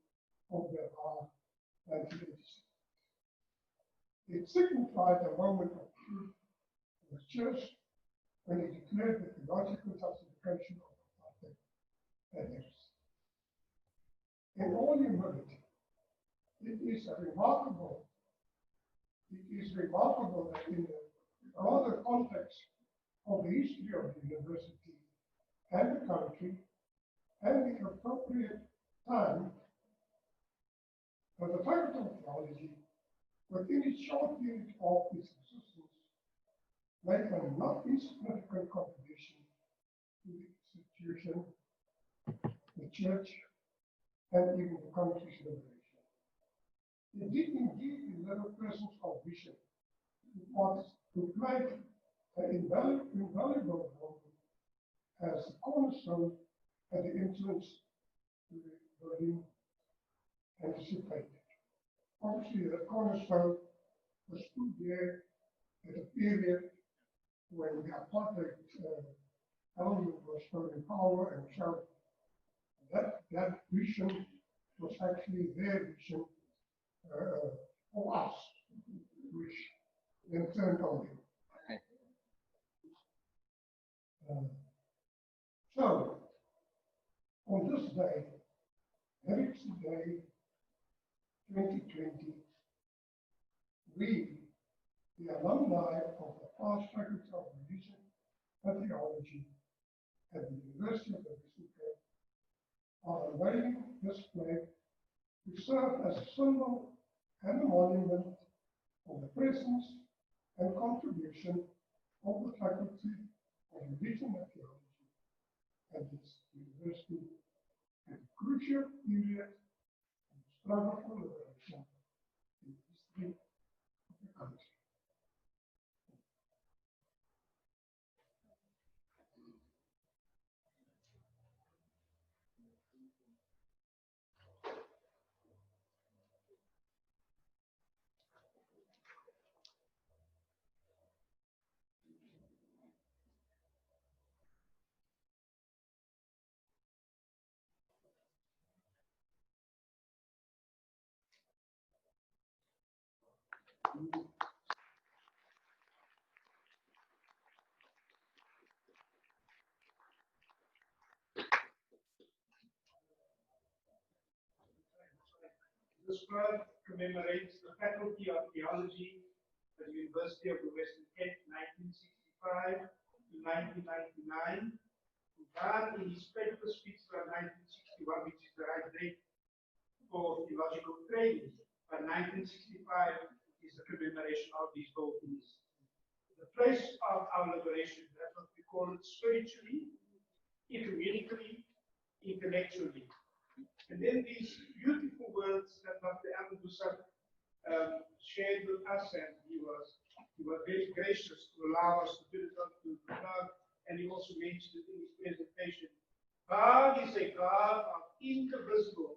of the 1986. It signified a moment of truth in the church when it declared the theological justification of apartheid and heresy. In all humility, it is remarkable that in the broader context of the history of the university and the country and the appropriate time, that the Faculty of Theology, within its short period of its existence, made a not insignificant contribution to the institution, the church, and even the country's liberation. It did indeed deliver persons of vision who played an invaluable role as the cornerstone and the influence to the Berlin anticipated. Obviously, the cornerstone was put there at a period when the apartheid element was still in power, and so that vision was actually their vision for us, which then turned on him. So, on this day, Heritage Day 2020, we, the alumni of the past Faculty of Religion and Theology at the University of the Western Cape, are unveiling this flag to serve as a symbol and a monument of the presence and contribution of the Faculty of Religion and Theology at this university at a crucial period in the struggle for liberation in the history of the country. This plaque commemorates the Faculty of Theology at the University of the Western Cape, 1965 to 1999. Then in his paper speaks about 1961, which is the right date for theological training. But 1965 is the commemoration of these goldies. The place of our liberation, that's what we call it, spiritually, ecumenically, intellectually. And then these beautiful words that Dr. Alan Busak shared with us, and he was very gracious to allow us to put it onto the blog, and he also mentioned it in his presentation. God is a God of indivisible,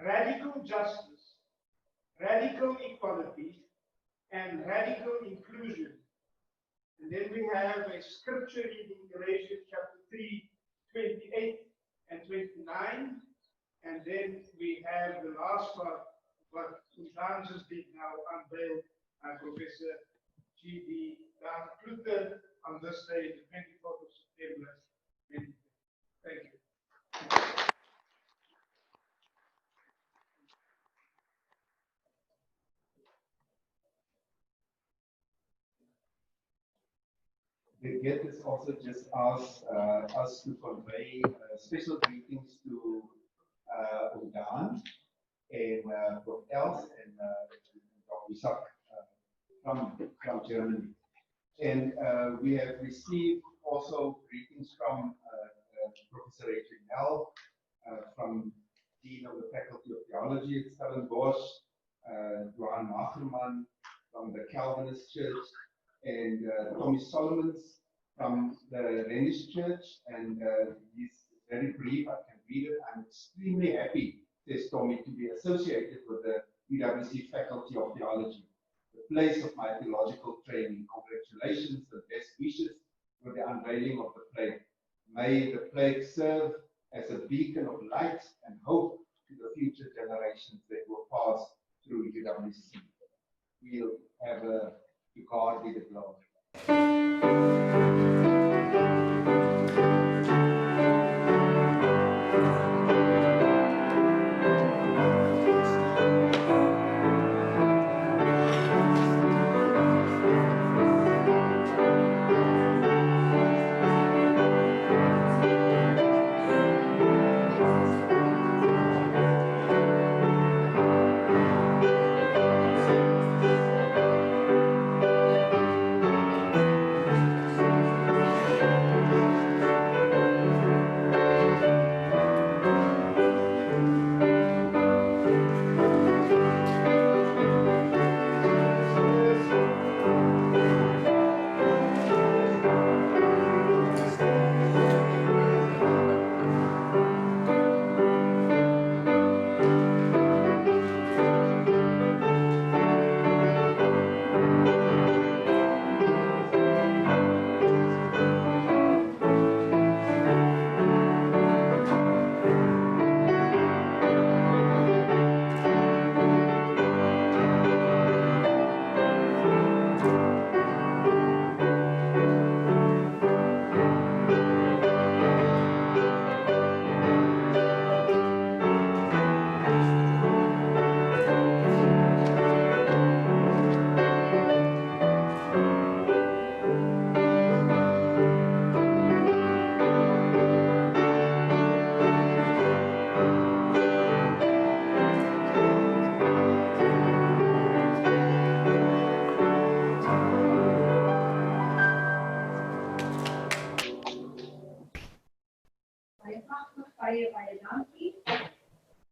radical justice, radical equality, and radical inclusion. And then we have a scripture reading, Galatians chapter 3, 28 and 29. And then we have the last part, what Jan just did now, unveiled by Professor G.D. Dan Kluter on this day, the 24th of September. Thank you. Birgit has also just asked us to convey special greetings to Undan and Prof. Els and Dr. Isak from Germany. And we have received also greetings from Professor Adrian Hell, from Dean of the Faculty of Theology at Stellenbosch, Johan Macherman from the Calvinist Church, and Tommy Solomons from the Rhenish Church. And he's very brief, I can read it. I'm extremely happy, says Tommy, to be associated with the UWC Faculty of Theology, the place of my theological training. Congratulations and best wishes with the unveiling of the plaque. May the plaque serve as a beacon of light and hope to the future generations that will pass through UWC. We'll have to God be the glory.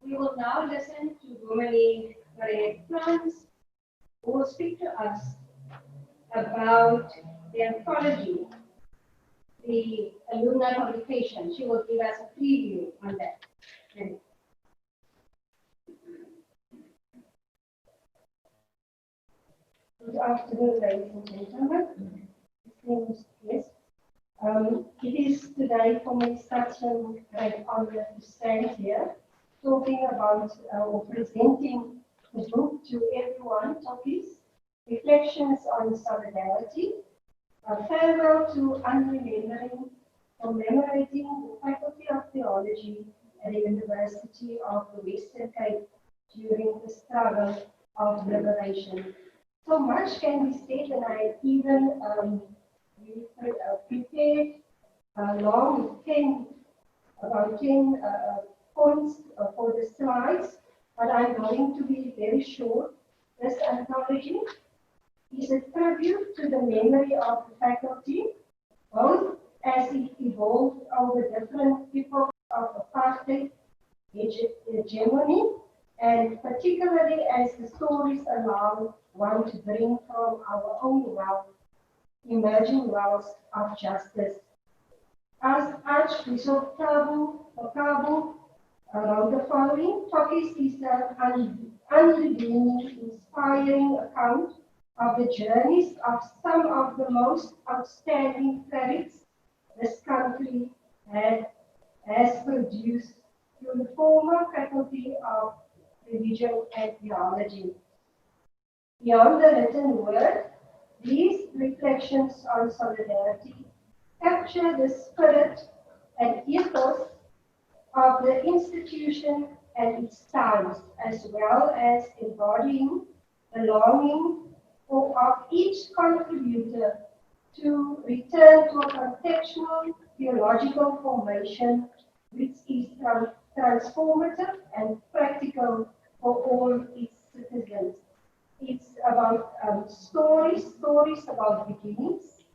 We will now listen to Dominie Marie-France, who will speak to us about the anthology, the alumni publication. She will give us a preview on that. Good afternoon, ladies and gentlemen. Yes. It is today for me such a great honor to stand here talking about or presenting the book to everyone, Tokkies, reflections on solidarity, a farewell to unremembering, commemorating the Faculty of Theology at the University of the Western Cape during the struggle of liberation. So much can be said, and I even prepared along with about 10 points for the slides, but I'm going to be very short. This anthology is a tribute to the memory of the faculty, both as it evolved over different epochs of apartheid hegemony, and particularly as the stories allow one to bring from our own wealth, emerging wells of justice. As Archbishop Kabu wrote the following: Tokkies is an unredeeming, inspiring account of the journeys of some of the most outstanding clerics this country has produced through the former Faculty of Religion and Theology. Beyond the written word, these reflections on solidarity capture the spirit and ethos of the institution and its times, as well as embodying the longing of each contributor to return to a contextual theological formation which is transformative and practical for all its citizens. It's about stories about beginnings,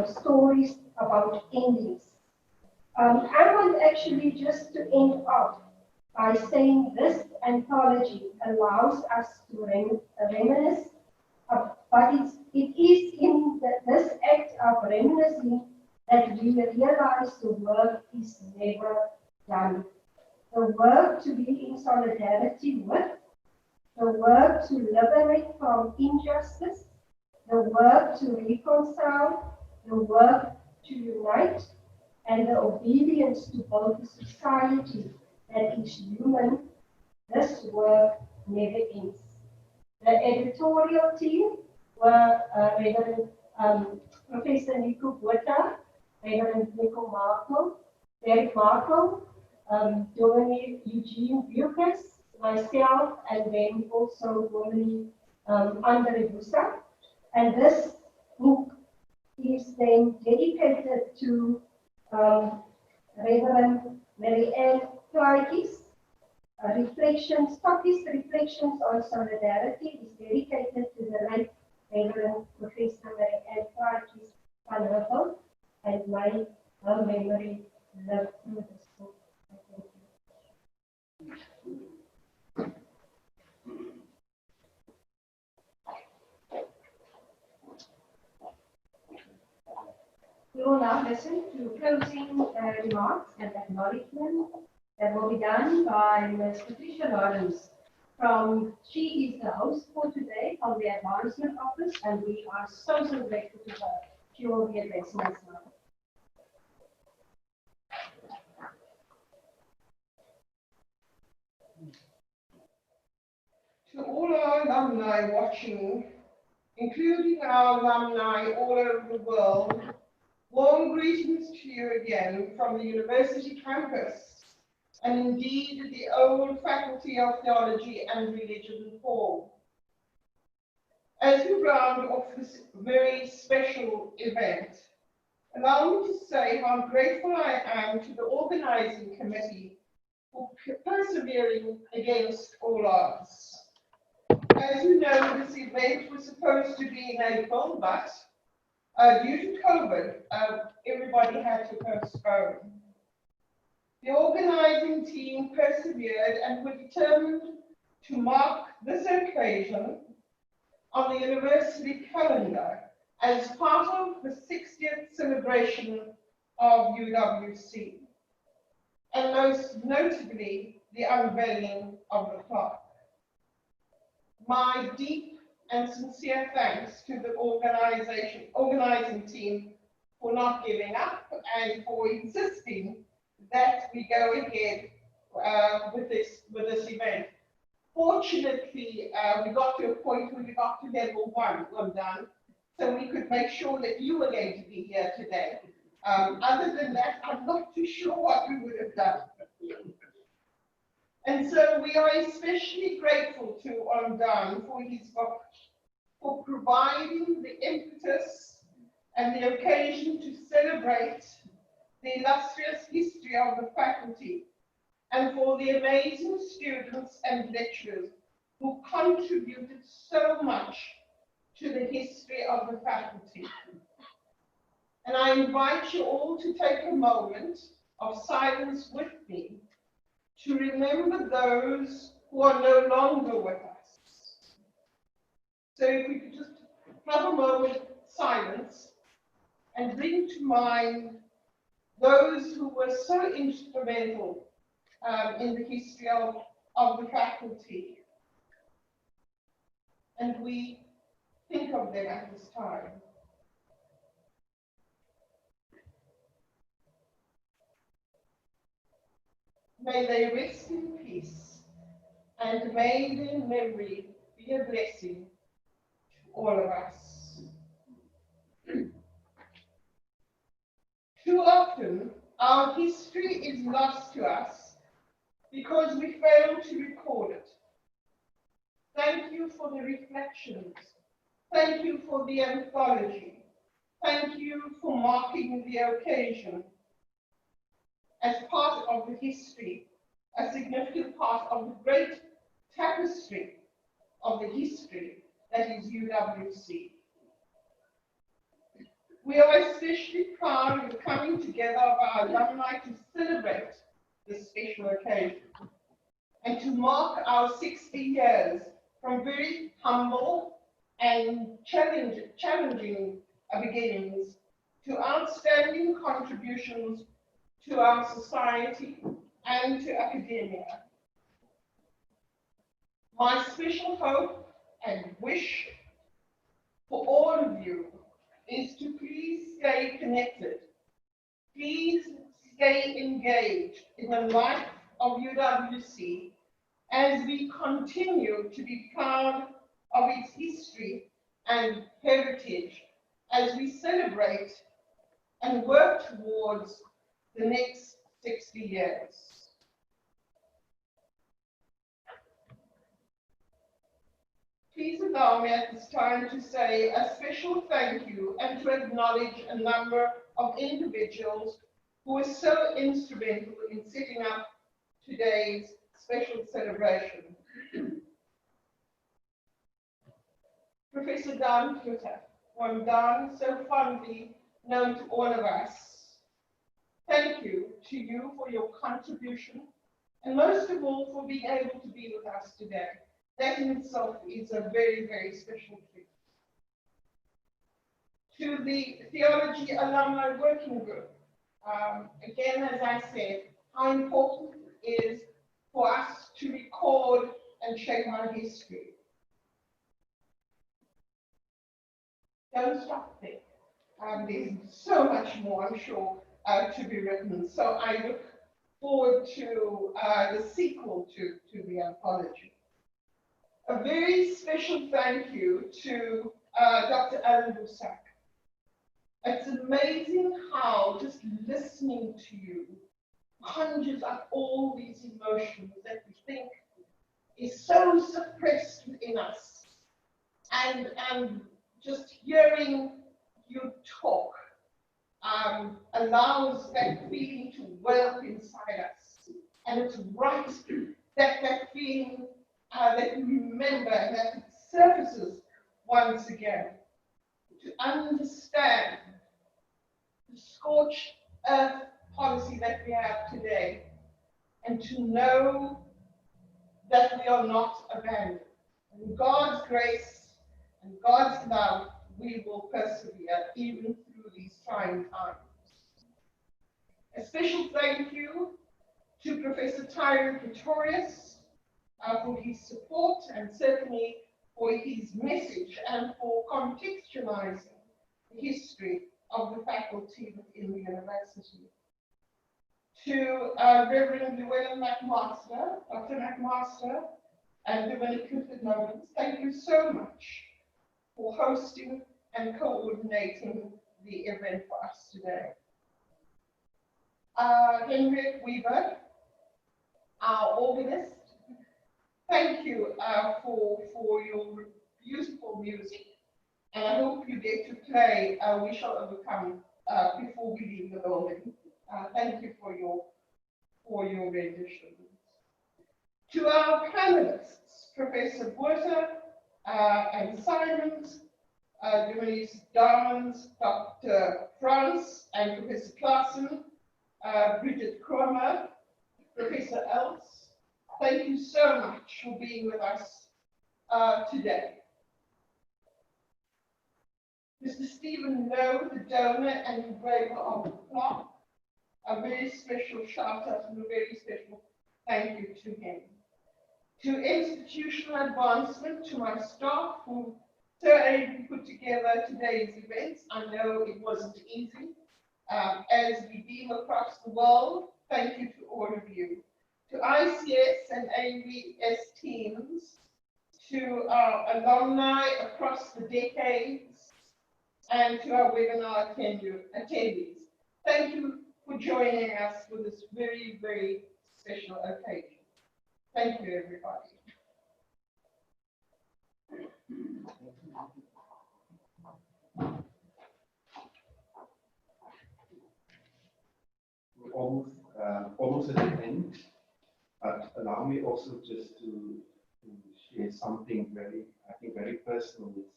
stories about endings. I want actually just to end off by saying this anthology allows us to reminisce, but it is in this act of reminiscing that we realize the work is never done. The work to be in solidarity with, the work to liberate from injustice, the work to reconcile, the work to unite, and the obedience to build a society that is human, this work never ends. The editorial team were Reverend Professor Nico Botha, Reverend Nico Marco, Derek Marco, Dominic Eugene Bucas, myself, and then also Dominic Andre Busa. And this book is then dedicated to Reverend Mary Ann Tokkies. Tokkies Reflections on Solidarity is dedicated to the late Reverend Professor Mary Ann Tokkies van Huffel, and may her memory live through this book. Thank you. We will now listen to closing remarks and acknowledgement that will be done by Ms. Patricia Lawrence. She is the host for today from the Advancement Office, and we are so grateful to her. She will be addressing us now. To all our alumni watching, including our alumni all over the world, warm greetings to you again from the university campus, and indeed the old Faculty of Theology and Religion Hall. As we round off this very special event, allow me to say how grateful I am to the organizing committee for persevering against all odds. As you know, this event was supposed to be in April, but due to COVID, everybody had to postpone. The organizing team persevered and were determined to mark this occasion on the university calendar as part of the 60th celebration of UWC, and most notably, the unveiling of the clock. My deep and sincere thanks to the organizing team for not giving up and for insisting that we go ahead with this event. Fortunately, we got to a point where we got to level 1, well done, so we could make sure that you were going to be here today. Other than that, I'm not too sure what we would have done. And so we are especially grateful to Ondan for his book, for providing the impetus and the occasion to celebrate the illustrious history of the faculty, and for the amazing students and lecturers who contributed so much to the history of the faculty. And I invite you all to take a moment of silence with me to remember those who are no longer with us. So if we could just have a moment of silence and bring to mind those who were so instrumental in the history of the faculty. And we think of them at this time. May they rest in peace, and may their memory be a blessing to all of us. Too often, our history is lost to us because we fail to record it. Thank you for the reflections. Thank you for the anthology. Thank you for marking the occasion as part of the history, a significant part of the great tapestry of the history that is UWC. We are especially proud of the coming together of our alumni to celebrate this special occasion and to mark our 60 years from very humble and challenging beginnings to outstanding contributions to our society and to academia. My special hope and wish for all of you is to please stay connected. Please stay engaged in the life of UWC as we continue to be proud of its history and heritage as we celebrate and work towards the next 60 years. Please allow me at this time to say a special thank you and to acknowledge a number of individuals who were so instrumental in setting up today's special celebration. Professor Dan Kluter, one Dan so fondly known to all of us. Thank you to you for your contribution, and most of all for being able to be with us today. That in itself is a very, very special treat. To the Theology Alumni Working Group, again, as I said, how important it is for us to record and shape our history. Don't stop there. There's so much more, I'm sure, to be written. So I look forward to the sequel to the anthology. A very special thank you to Dr. Alan Busak. It's amazing how just listening to you conjures up all these emotions that we think is so suppressed within us. And just hearing you talk allows that feeling to well up inside us. And it's right that that feeling that we remember and that it surfaces once again. To understand the scorched earth policy that we have today, and to know that we are not abandoned. In God's grace and God's love, we will persevere even through these trying times. A special thank you to Professor Tyrone Pretorius for his support and certainly for his message and for contextualizing the history of the faculty within the university. To Reverend Llewellyn McMaster, Dr. McMaster, and Dominican Nobles, thank you so much for hosting and coordinating the event for us today. Henriette Weaver, our organist, thank you for your beautiful music, and I hope you get to play We Shall Overcome before we leave the building. Thank you for your renditions. To our panelists, Professor Botha and Simons, Denise Darmans, Dr. Franz and Professor Claassen, Bridget Kromer, Professor Els, thank you so much for being with us today. Mr. Stephen Lowe, the donor and engraver of the plaque, a very special shout out and a very special thank you to him. To institutional advancement, to my staff who so ably put together today's events. I know it wasn't easy. As we beam across the world, thank you to all of you. To ICS and AVS teams, to our alumni across the decades, and to our webinar attendees. Thank you for joining us for this very, very special occasion. Thank you, everybody. We're almost at the end, but allow me also just to share something very, I think, very personal. It's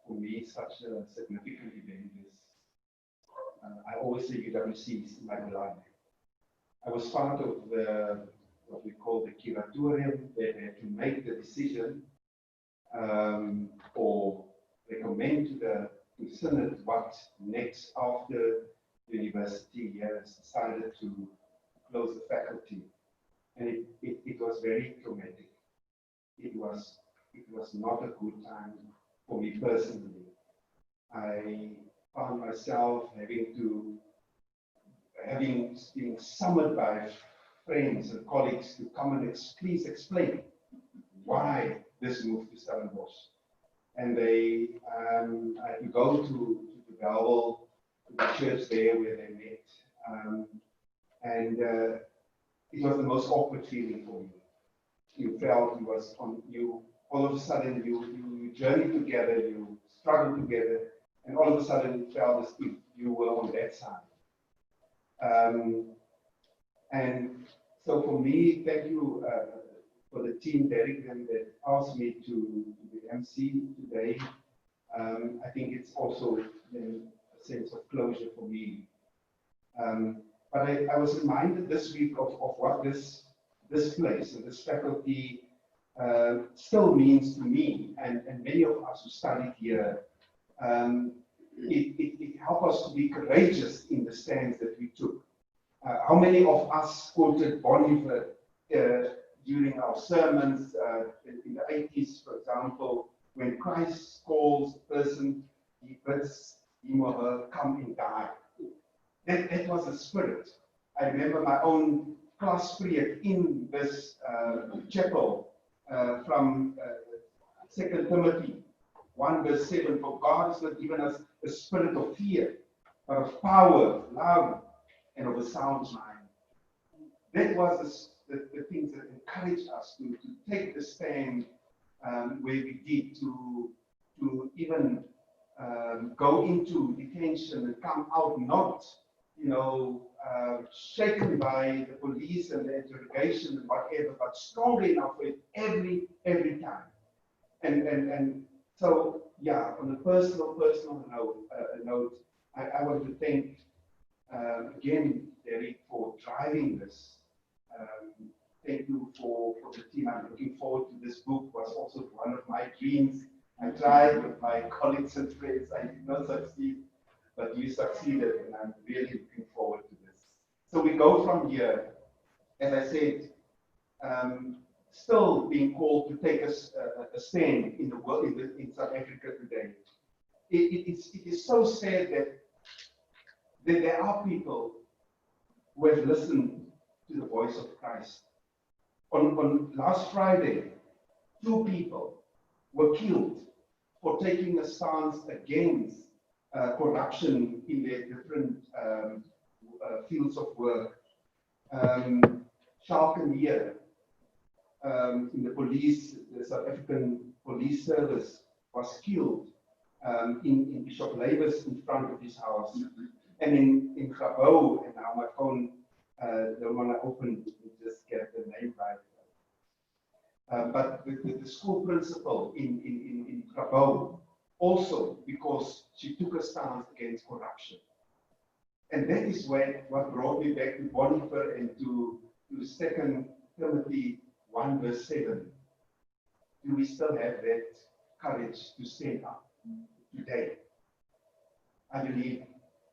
for me such a significant event. I always say UWC is in my blood. I was part of what we call the curatorium. They had to make the decision or recommend to the Synod what next after the university has decided to close the faculty. And it was very traumatic. It was not a good time for me personally. I found myself being summoned by friends and colleagues to come and please explain why this move to Stellenbosch. And I had to go to the Bellville, to the church there where they met. And it was the most awkward feeling for me. You felt all of a sudden you journey together, you struggle together, and all of a sudden it felt as if you were on that side. And so for me, thank you for the team, Derek, that asked me to be MC today. I think it's also a sense of closure for me. But I was reminded this week of what this place and this faculty still means to me and many of us who studied here. It helped us to be courageous in the stands that we took. How many of us quoted Boniver during our sermons in the 80s, for example, when Christ calls a person, he bids him or her come and die. That was a spirit. I remember my own class period in this chapel from 2 Timothy 1 verse 7, for God has not given us a spirit of fear, but of power, love, and of a sound mind. That was the things that encouraged us to take the stand where we did, to even go into detention and come out not, shaken by the police and the interrogation and whatever, but strong enough for it every time. And so, yeah, on a personal note, I want to thank again, Derek, for driving this. Thank you for the team. I'm looking forward to this book. Was also one of my dreams. I tried with my colleagues and friends. I did not succeed, but you succeeded, and I'm really looking forward to this. So we go from here, as I said, still being called to take a stand in the world, in South Africa today. It is so sad that there are people who have listened to the voice of Christ. On last Friday, 2 people were killed for taking a stance against corruption in their different fields of work. Schalkenmeer, in the police, the South African police service, was killed in Bishop Lavis in front of his house. And in Grabouw, and now my phone don't want to open to just get the name right. But the school principal in Grabouw, also because she took a stance against corruption. And that is what brought me back to Bonifer and to 2 Timothy 1 verse 7. Do we still have that courage to stand up today? I believe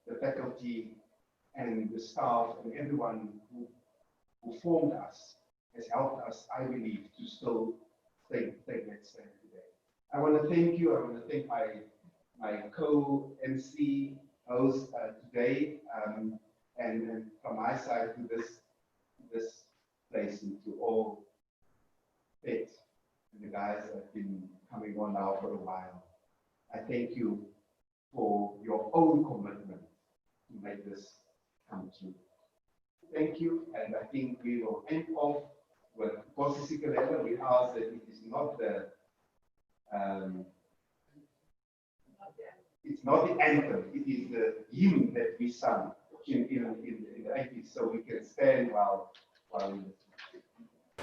the faculty and the staff and everyone who formed us has helped us, I believe, to still take that stand today. I want to thank you. I want to thank my co-MC host today, and from my side to this place and to all pets and the guys that have been coming on now for a while. I thank you for your own commitment to make this come true. Thank you, and I think we will end off with Kosi Sikelele. We ask that it is not the it's not the anthem, it is the hymn that we sung in the 80s, so we can stand while we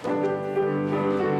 listen.